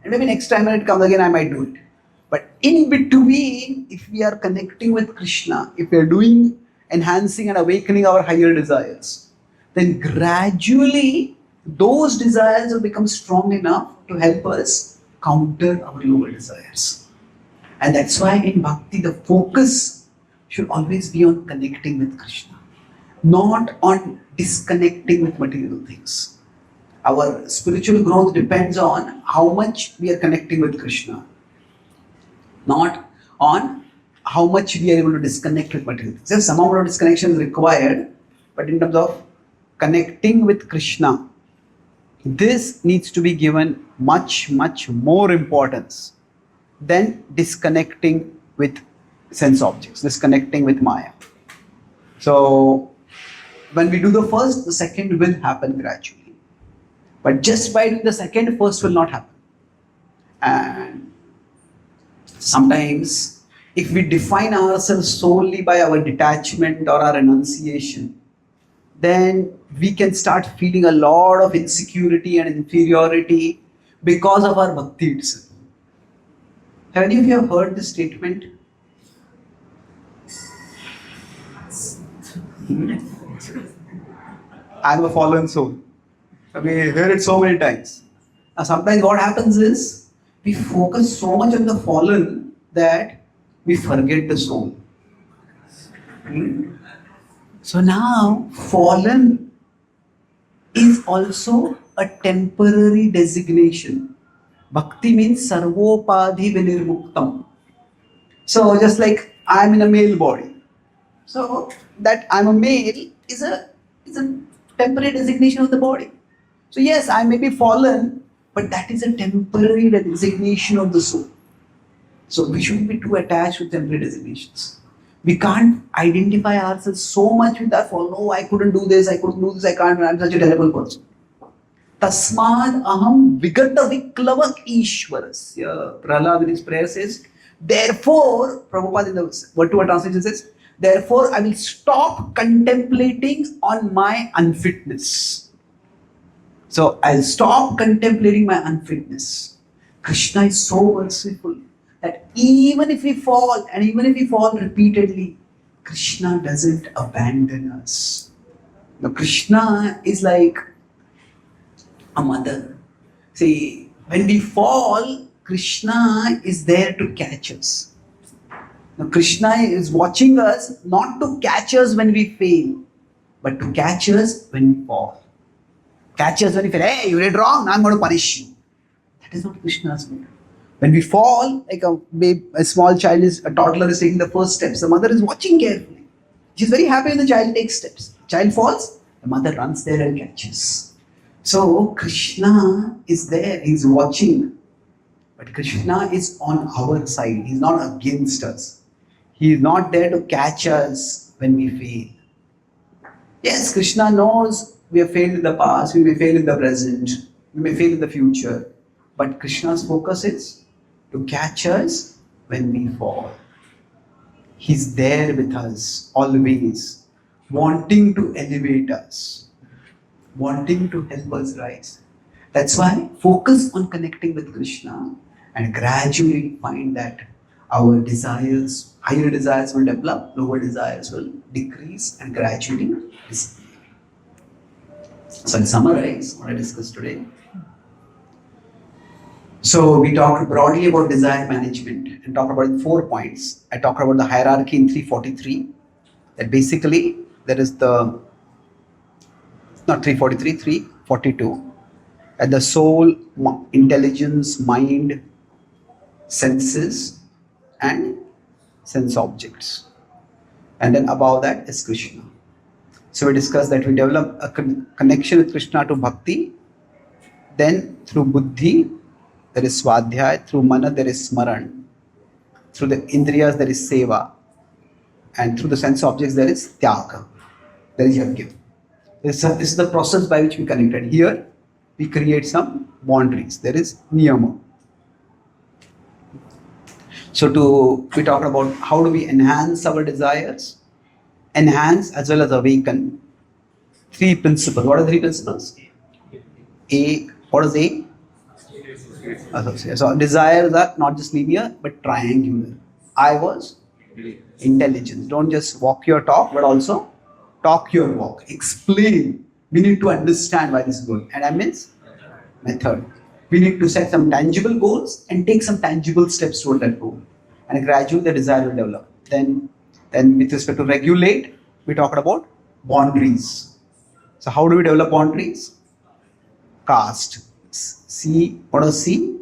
And maybe next time when it comes again, I might do it. But in between, if we are connecting with Krishna, if we are doing, enhancing and awakening our higher desires, then gradually those desires will become strong enough to help us counter our lower desires. And that's why in Bhakti, the focus should always be on connecting with Krishna, not on disconnecting with material things. Our spiritual growth depends on how much we are connecting with Krishna, not on how much we are able to disconnect with material things. There's some amount of disconnection is required, but in terms of connecting with Krishna, this needs to be given much, much more importance than disconnecting with sense objects, disconnecting with Maya. So, when we do the first, the second will happen gradually. But just by doing the second, first will not happen. And sometimes, if we define ourselves solely by our detachment or our renunciation, then we can start feeling a lot of insecurity and inferiority because of our bhakti itself. Have any of you have heard this statement? I'm a fallen soul. We hear it so many times. Now, sometimes what happens is we focus so much on the fallen that we forget the soul. So now, fallen is also a temporary designation. Bhakti means sarvopadhi vinirmuktam. So just like I'm in a male body, so that I'm a male is a temporary designation of the body. So yes, I may be fallen, but that is a temporary designation of the soul. So we shouldn't be too attached with temporary designations. We can't identify ourselves so much with our fall. No, I couldn't do this, I can't, I'm such a terrible person. Tasmad aham vigata viklava ishwarasya. Prahlad in his prayer says, therefore, Prabhupada in the word-to-word translation says, therefore I will stop contemplating on my unfitness. So I'll stop contemplating my unfitness. Krishna is so merciful that even if we fall, and even if we fall repeatedly, Krishna doesn't abandon us. Now, Krishna is like a mother. See, when we fall, Krishna is there to catch us. Now, Krishna is watching us not to catch us when we fail, but to catch us when we fall. Catch us when we fail. Hey, you did wrong, now I'm going to punish you. That is not Krishna's way. When we fall, like a small child a toddler is taking the first steps, the mother is watching carefully. She's very happy when the child takes steps. The child falls, the mother runs there and catches. So Krishna is there, he's watching. But Krishna is on our side, he's not against us. He is not there to catch us when we fail. Yes, Krishna knows we have failed in the past, we may fail in the present, we may fail in the future. But Krishna's focus is to catch us when we fall. He's there with us always, wanting to elevate us, wanting to help us rise. That's why focus on connecting with Krishna and gradually find that our desires, higher desires will develop, lower desires will decrease and gradually disappear. So I'll summarize what I discussed today. So we talked broadly about desire management and talked about 4 points. I talked about the hierarchy in 343. That basically there is the, not 343, 342. At the soul, intelligence, mind, senses and sense objects. And then above that is Krishna. So we discussed that we develop a connection with Krishna to Bhakti Then through buddhi, there is swadhyay. Through mana, there is smaran. Through the indriyas, there is seva. And through the sense objects, there is tyaga. There is yajna. This is the process by which we connected. Here, we create some boundaries. There is niyama. So we talked about how do we enhance our desires, enhance as well as awaken. Three principles. What are the three principles? What is A? Associate. So desires are not just linear but triangular. I was intelligence. Don't just walk your talk but also talk your walk. Explain. We need to understand why this is going. And M is method. We need to set some tangible goals and take some tangible steps toward that goal. And gradually the desire will develop. Then with respect to regulate, we talked about boundaries. So how do we develop boundaries? Caste. C, what is C?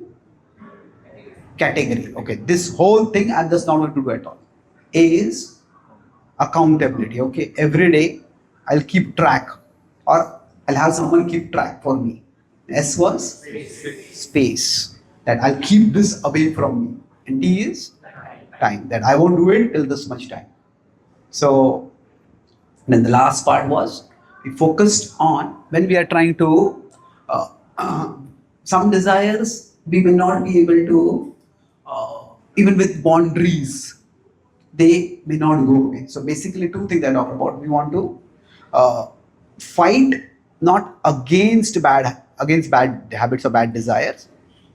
Category. Okay, this whole thing I'm just not going to do at all. A is accountability. Okay, every day I'll keep track or I'll have someone keep track for me. S was space. That I'll keep this away from me. And T is time. That I won't do it till this much time. So then the last part was we focused on when we are trying to some desires we will not be able to even with boundaries they may not go away. So basically two things I talk about. We want to fight not against bad habits or bad desires.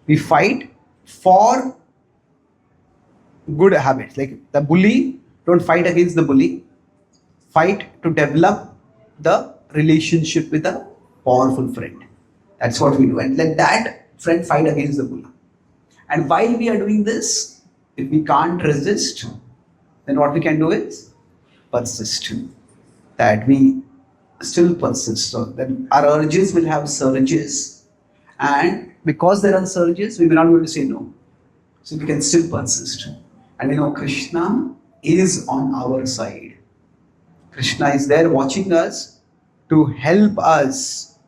We fight for good habits. Like the bully, don't fight against the bully. Fight to develop the relationship with a powerful friend. That's what we do. And let that friend fight against the bully. And while we are doing this, if we can't resist, then what we can do is persist. That we still persist. So then our urges will have surges. And because there are surges, we may not be able to say no. So we can still persist. And you know, Krishna is on our side. Krishna is there watching us to help us,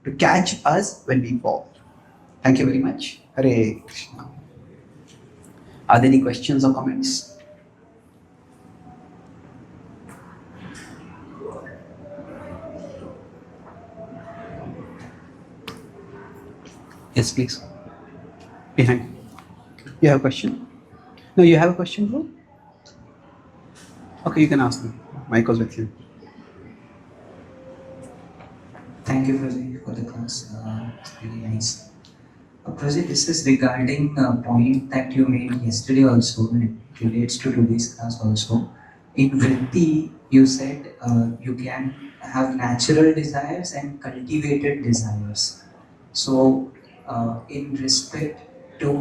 to catch us when we fall. Thank you very much. Hare Krishna. Are there any questions or comments? Yes, please. Behind. You have a question? No, you have a question, bro? Okay, you can ask me. Mike was with you. Thank you, Prajit, for the class. It's really nice. Prajit, this is regarding a point that you made yesterday also, and it relates to today's class also. In Vritti, you said you can have natural desires and cultivated desires. So, in respect to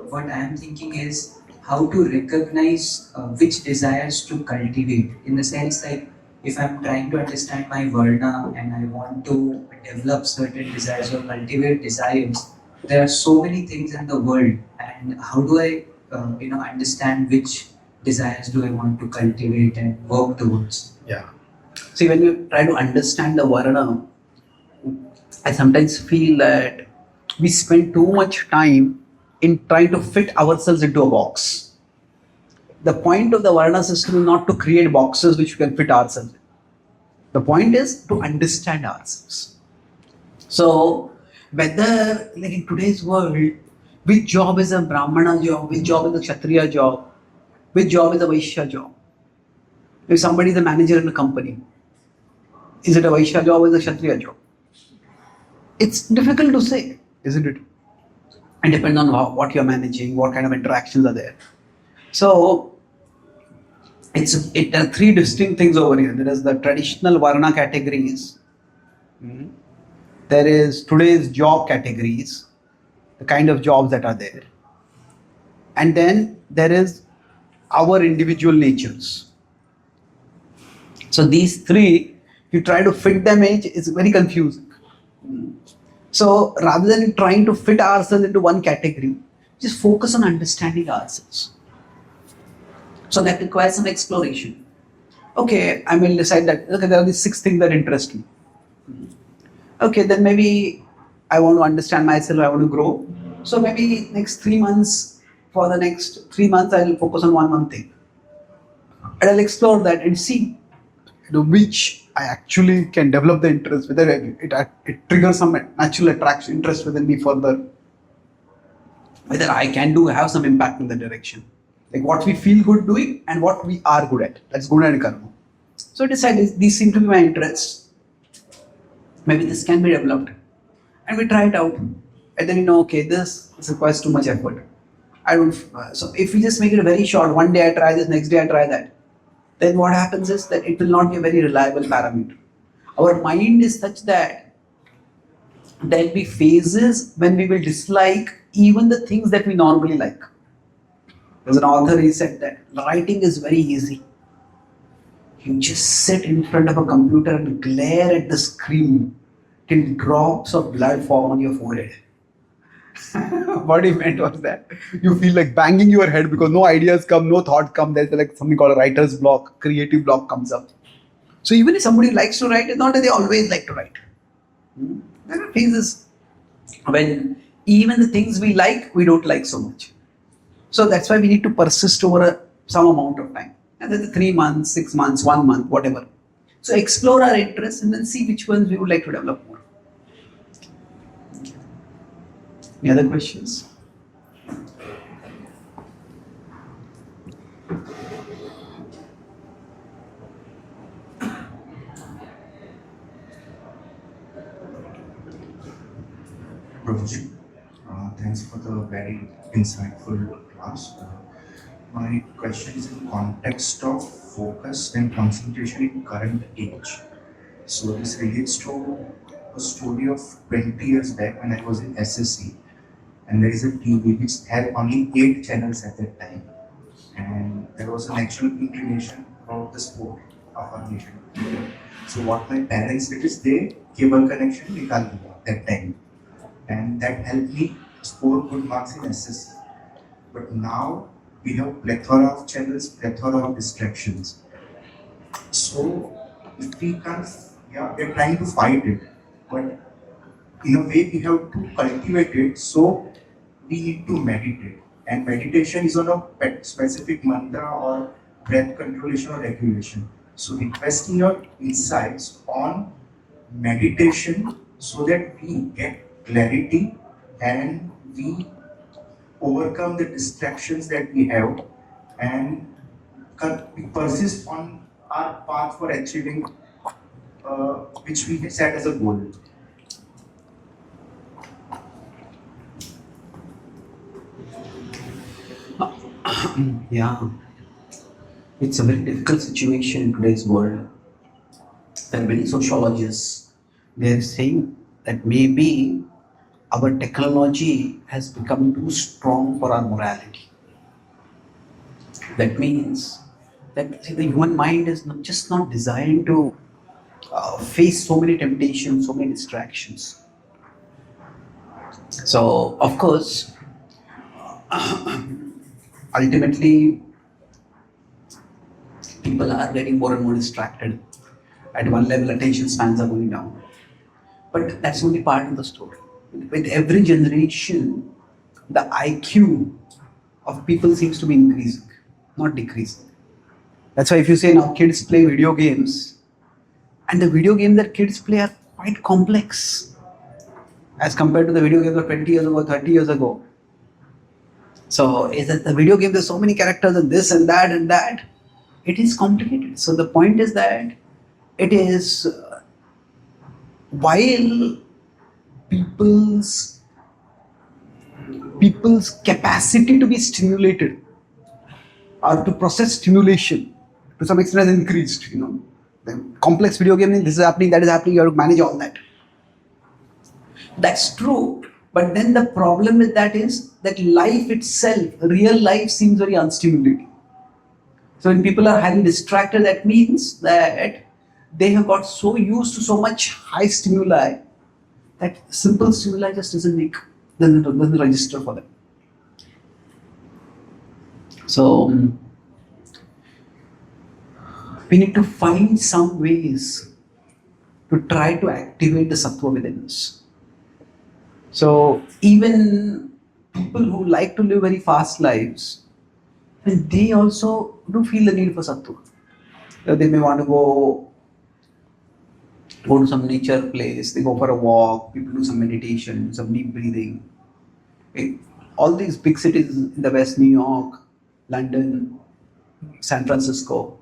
what I am thinking is how to recognize which desires to cultivate. In the sense like, if I'm trying to understand my Varna and I want to develop certain desires or cultivate desires, there are so many things in the world, and how do I understand which desires do I want to cultivate and work towards? Yeah. See, when you try to understand the Varna, I sometimes feel that we spend too much time in trying to fit ourselves into a box. The point of the Varna system is not to create boxes which we can fit ourselves in. The point is to understand ourselves. So, whether, like in today's world, which job is a Brahmana job, which job is a Kshatriya job, which job is a Vaishya job? If somebody is a manager in a company, is it a Vaishya job or is it a Kshatriya job? It's difficult to say, isn't it? It depends on what you're managing, what kind of interactions are there. So, there are three distinct things over here. There is the traditional Varna categories. There is today's job categories, the kind of jobs that are there. And then there is our individual natures. So these three, if you try to fit them in, it's very confusing. So rather than trying to fit ourselves into one category, just focus on understanding ourselves. So that requires some exploration. Okay, I will decide that, okay, there are these 6 things that interest me. Okay, then maybe I want to understand myself, I want to grow. So maybe next 3 months, for the next 3 months, I'll focus on one thing. And I'll explore that and see which I actually can develop the interest, whether it triggers some natural attraction, interest within me further, whether I can have some impact in the direction. Like what we feel good doing and what we are good at. That's good and karma. So I decided these seem to be my interests. Maybe this can be developed. And we try it out. And then okay, this requires too much effort. I don't. So if we just make it very short, one day I try this, next day I try that, then what happens is that it will not be a very reliable parameter. Our mind is such that there'll be phases when we will dislike even the things that we normally like. There's an author, he said that writing is very easy. You just sit in front of a computer and glare at the screen till drops of blood form on your forehead. What he meant was that you feel like banging your head because no ideas come, no thought come. There's like something called a writer's block, creative block comes up. So even if somebody likes to write, it's not that they always like to write. There are phases when even the things we like, we don't like so much. So that's why we need to persist over some amount of time. And then 3 months, 6 months, 1 month, whatever. So explore our interests and then see which ones we would like to develop more. Any other questions? Prabhuji, thanks for the very insightful class. My question is in context of focus and concentration in current age. So this relates to a story of 20 years back when I was in SSC, and there is a TV which had only 8 channels at that time, and there was an actual inclination about the sport of our nation. So what my parents did is they cable connection nikal diya that time, and that helped me score good marks in SSC. But now we have plethora of channels, plethora of distractions. So if we can't, we're trying to fight it, but in a way we have to cultivate it. So we need to meditate, and meditation is on a specific mantra or breath controlation or regulation. So requesting your insights on meditation so that we get clarity and we overcome the distractions that we have and we persist on our path for achieving which we set as a goal. Yeah, it's a very difficult situation in today's world. There are many sociologists, they are saying that maybe our technology has become too strong for our morality. That means that the human mind is just not designed to face so many temptations, so many distractions. So, of course, ultimately, people are getting more and more distracted. At one level, attention spans are going down. But that's only part of the story. With every generation, the IQ of people seems to be increasing, not decreasing. That's why if you say now kids play video games, and the video games that kids play are quite complex as compared to the video games of 20 years ago, 30 years ago. So is that the video game, there's so many characters and this and that and that. It is complicated. So the point is that it is while people's capacity to be stimulated or to process stimulation to some extent has increased. The complex video game, this is happening, that is happening, you have to manage all that. That's true. But then the problem with that is that life itself, real life, seems very unstimulating. So when people are highly distracted, that means that they have got so used to so much high stimuli that simple stimuli just doesn't register for them. So we need to find some ways to try to activate the sattva within us. So even people who like to live very fast lives, and they also do feel the need for sattva. They may want to go to some nature place, they go for a walk, people do some meditation, some deep breathing. Okay. All these big cities in the West, New York, London, San Francisco,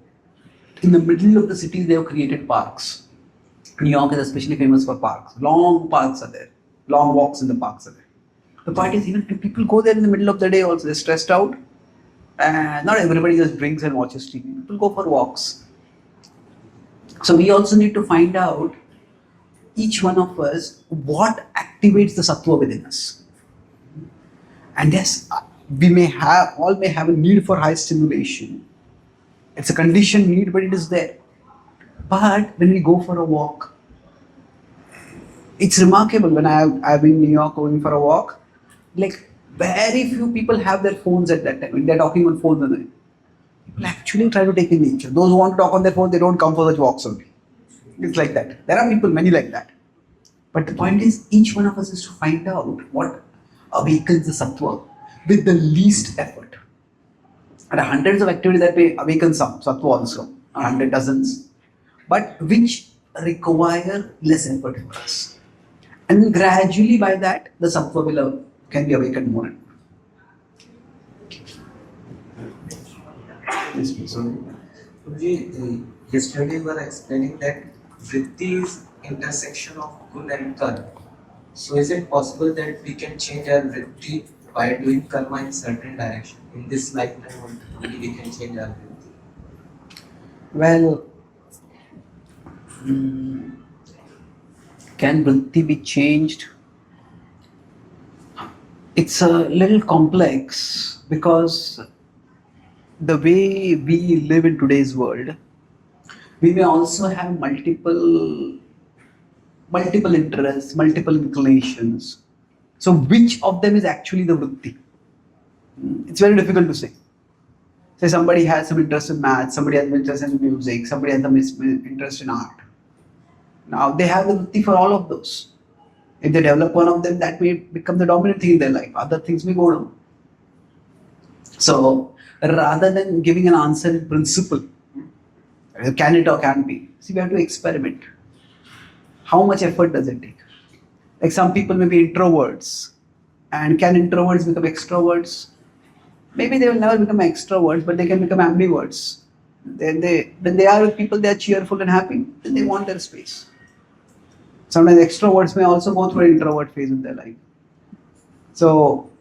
in the middle of the cities they have created parks. New York is especially famous for parks. Long parks are there. Long walks in the parks are there. The point is, even people go there in the middle of the day also, they're stressed out. And not everybody just drinks and watches TV. People go for walks. So we also need to find out, each one of us, what activates the sattva within us. And yes, we all may have a need for high stimulation. It's a conditioned need, but it is there. But when we go for a walk, it's remarkable. When I've been in New York going for a walk, like very few people have their phones at that time. When they're talking on phones, people actually try to take in nature. Those who want to talk on their phone, they don't come for such walks only. It's like that. There are people, many like that. But the point is, each one of us is to find out what awakens the sattva with the least effort. There are hundreds of activities that may awaken some sattva also, 100 dozens, but which require less effort for us. And gradually by that, the sattva can be awakened more and more. Yes, please. Guruji, yesterday you were explaining that vritti is intersection of guna and karma. So is it possible that we can change our vritti by doing karma in certain direction? In this lifetime only we can change our vritti. Well, can vritti be changed? It's a little complex because the way we live in today's world, we may also have multiple interests, multiple inclinations. So which of them is actually the vritti? It's very difficult to say. Say somebody has some interest in math, somebody has interest in music, somebody has some interest in art. Now they have the vritti for all of those. If they develop one of them, that may become the dominant thing in their life. Other things may go down. So rather than giving an answer in principle, can it or can't be, see, we have to experiment. How much effort does it take? Like some people may be introverts, and can introverts become extroverts? Maybe they will never become extroverts, but they can become ambiverts. When they are with people, they are cheerful and happy, then they want their space. Sometimes extroverts may also go through an introvert phase in their life. So,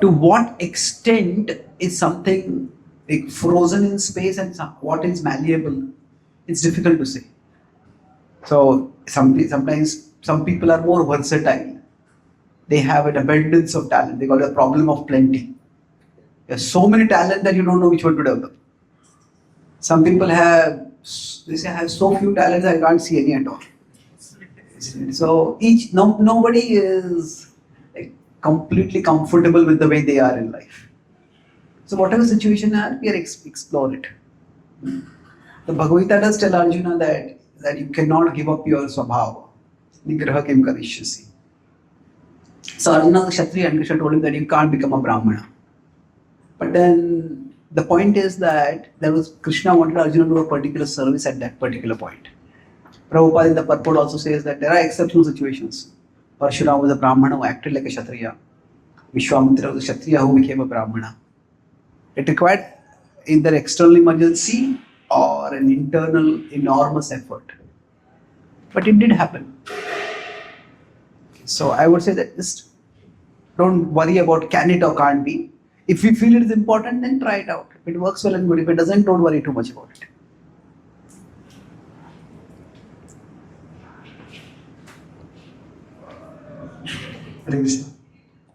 to what extent is something like frozen in space and what is malleable? It's difficult to say. So, sometimes some people are more versatile. They have an abundance of talent. They got a problem of plenty. There's so many talent that you don't know which one to develop. Some people have so few talents I can't see any at all. So nobody is like completely comfortable with the way they are in life. So whatever situation are, we are explore it. The Bhagavad-gita does tell Arjuna that you cannot give up your swabhava. Nigraha kim karishyasi. So Arjuna was a Kshatriya and Krishna told him that you can't become a Brahmana. But then the point is that Krishna wanted Arjuna to do a particular service at that particular point. Prabhupada in the purport also says that there are exceptional situations. Parshurama was a Brahmana who acted like a Kshatriya. Vishwamitra was a Kshatriya who became a Brahmana. It required either external emergency or an internal enormous effort. But it did happen. So I would say that just don't worry about can it or can't be. If we feel it is important, then try it out. If it works well and good. If it doesn't, don't worry too much about it. Hare Krishna.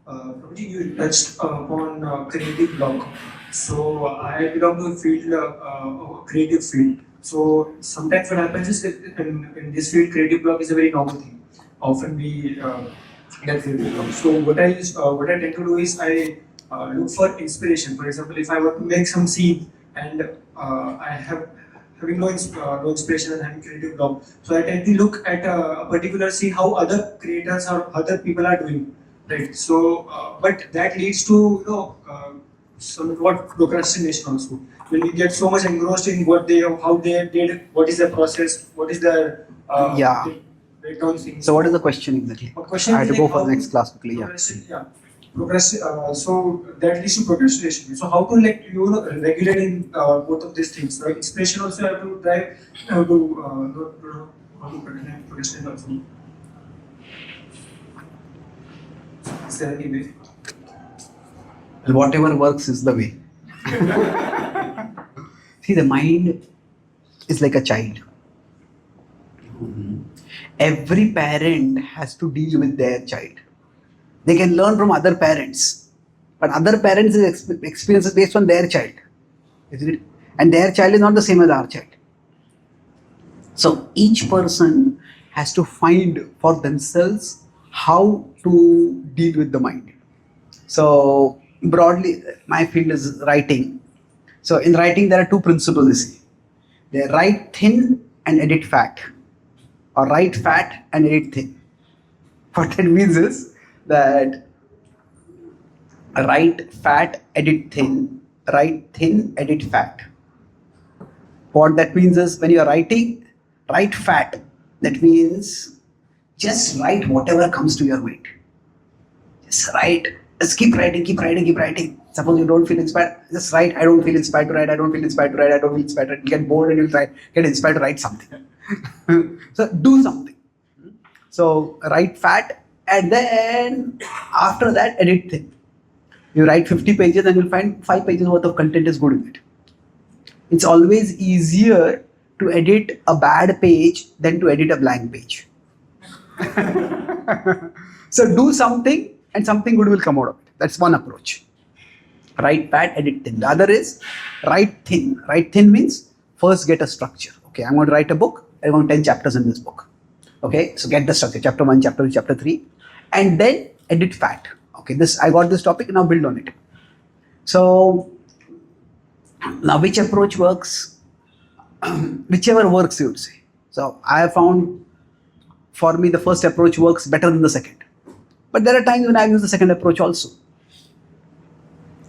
Prabhuji, you touched upon creative block. So I belong to a field, creative field. So sometimes what happens is that in this field, creative block is a very normal thing. Often we get creative block. So what I tend to do is I look for inspiration. For example, if I want to make some scene and I have having no inspiration and having creative block. So I tend to look at a particular scene, how other creators or other people are doing, right? So, but that leads to somewhat procrastination also. When we get so much engrossed in what they, how they did, what is the process, what is their Yeah. breakdown things. So what is the question exactly? My question I had is to go like for the how next class quickly. Yeah. So that leads to procrastination. So how to regulate in both of these things? Right? Inspiration also have to drive. Have to how to procrastinate also. Is there any way? And whatever works is the way. See, the mind is like a child. Every parent has to deal with their child. They can learn from other parents, but other parents' experiences based on their child, isn't it? And their child is not the same as our child. So each person has to find for themselves how to deal with the mind. So broadly, my field is writing. So in writing, there are two principles. You see, they write thin and edit fat, or write fat and edit thin. What that means is that write fat, edit thin, write thin, edit fat. What that means is when you are writing, write fat. That means just write whatever comes to your mind. Just write. Just keep writing, keep writing, keep writing. Suppose you don't feel inspired, just write. I don't feel inspired to write. I don't feel inspired to write. I don't feel inspired to write. You get bored and you'll try get inspired to write something. So do something. So write fat, and then after that edit thin. You write 50 pages and you'll find 5 pages worth of content is good in it. It's always easier to edit a bad page than to edit a blank page. So do something and something good will come out of it. That's one approach. Write fat, edit thin. The other is write thin. Write thin means first get a structure. Okay, I'm going to write a book. I want 10 chapters in this book. Okay, so get the structure, chapter 1, chapter 2, chapter 3, and then edit fat. Okay, this I got this topic, now build on it. So now which approach works? Whichever works, you would say. So I have found for me the first approach works better than the second. But there are times when I use the second approach also.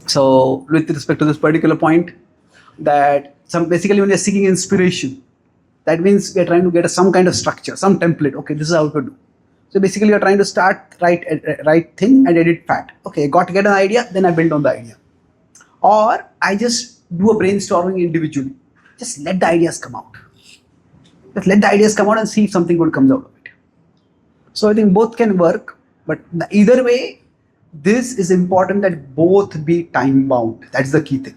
So with respect to this particular point, that basically when you're seeking inspiration, that means we are trying to get some kind of structure, some template. Okay, this is how to do. So basically, you're trying to start write thin and edit fat. Okay, get an idea, then I build on the idea. Or I just do a brainstorming individually. Just let the ideas come out. Just let the ideas come out and see if something good comes out of it. So I think both can work, but either way, this is important that both be time bound. That's the key thing.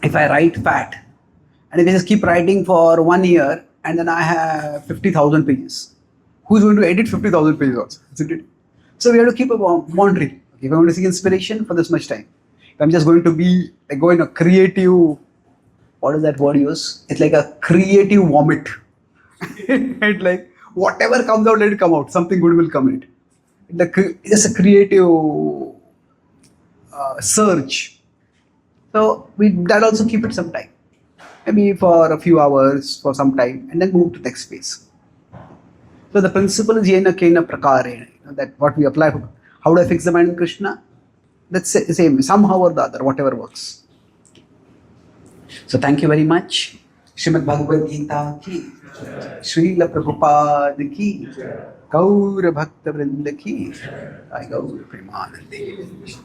If I write fat, and if I just keep writing for 1 year, and then I have 50,000 pages, who's going to edit 50,000 pages also? Isn't it? So we have to keep a boundary. If I want to seek inspiration for this much time, if I'm just going to be like going a creative, what is that word used? It's like a creative vomit. Right? Like whatever comes out, let it come out. Something good will come in it. Just a creative surge. So that also keep it some time. Maybe for a few hours, for some time, and then move to next phase. So the principle is yena kena prakarena, that what we apply. How do I fix the mind in Krishna? That's the same, somehow or the other, whatever works. So thank you very much. Srimad Bhagavad-gita ki, Srila Prabhupada ki, Gaura Bhakta Vrinda ki, I Gaura Premanande.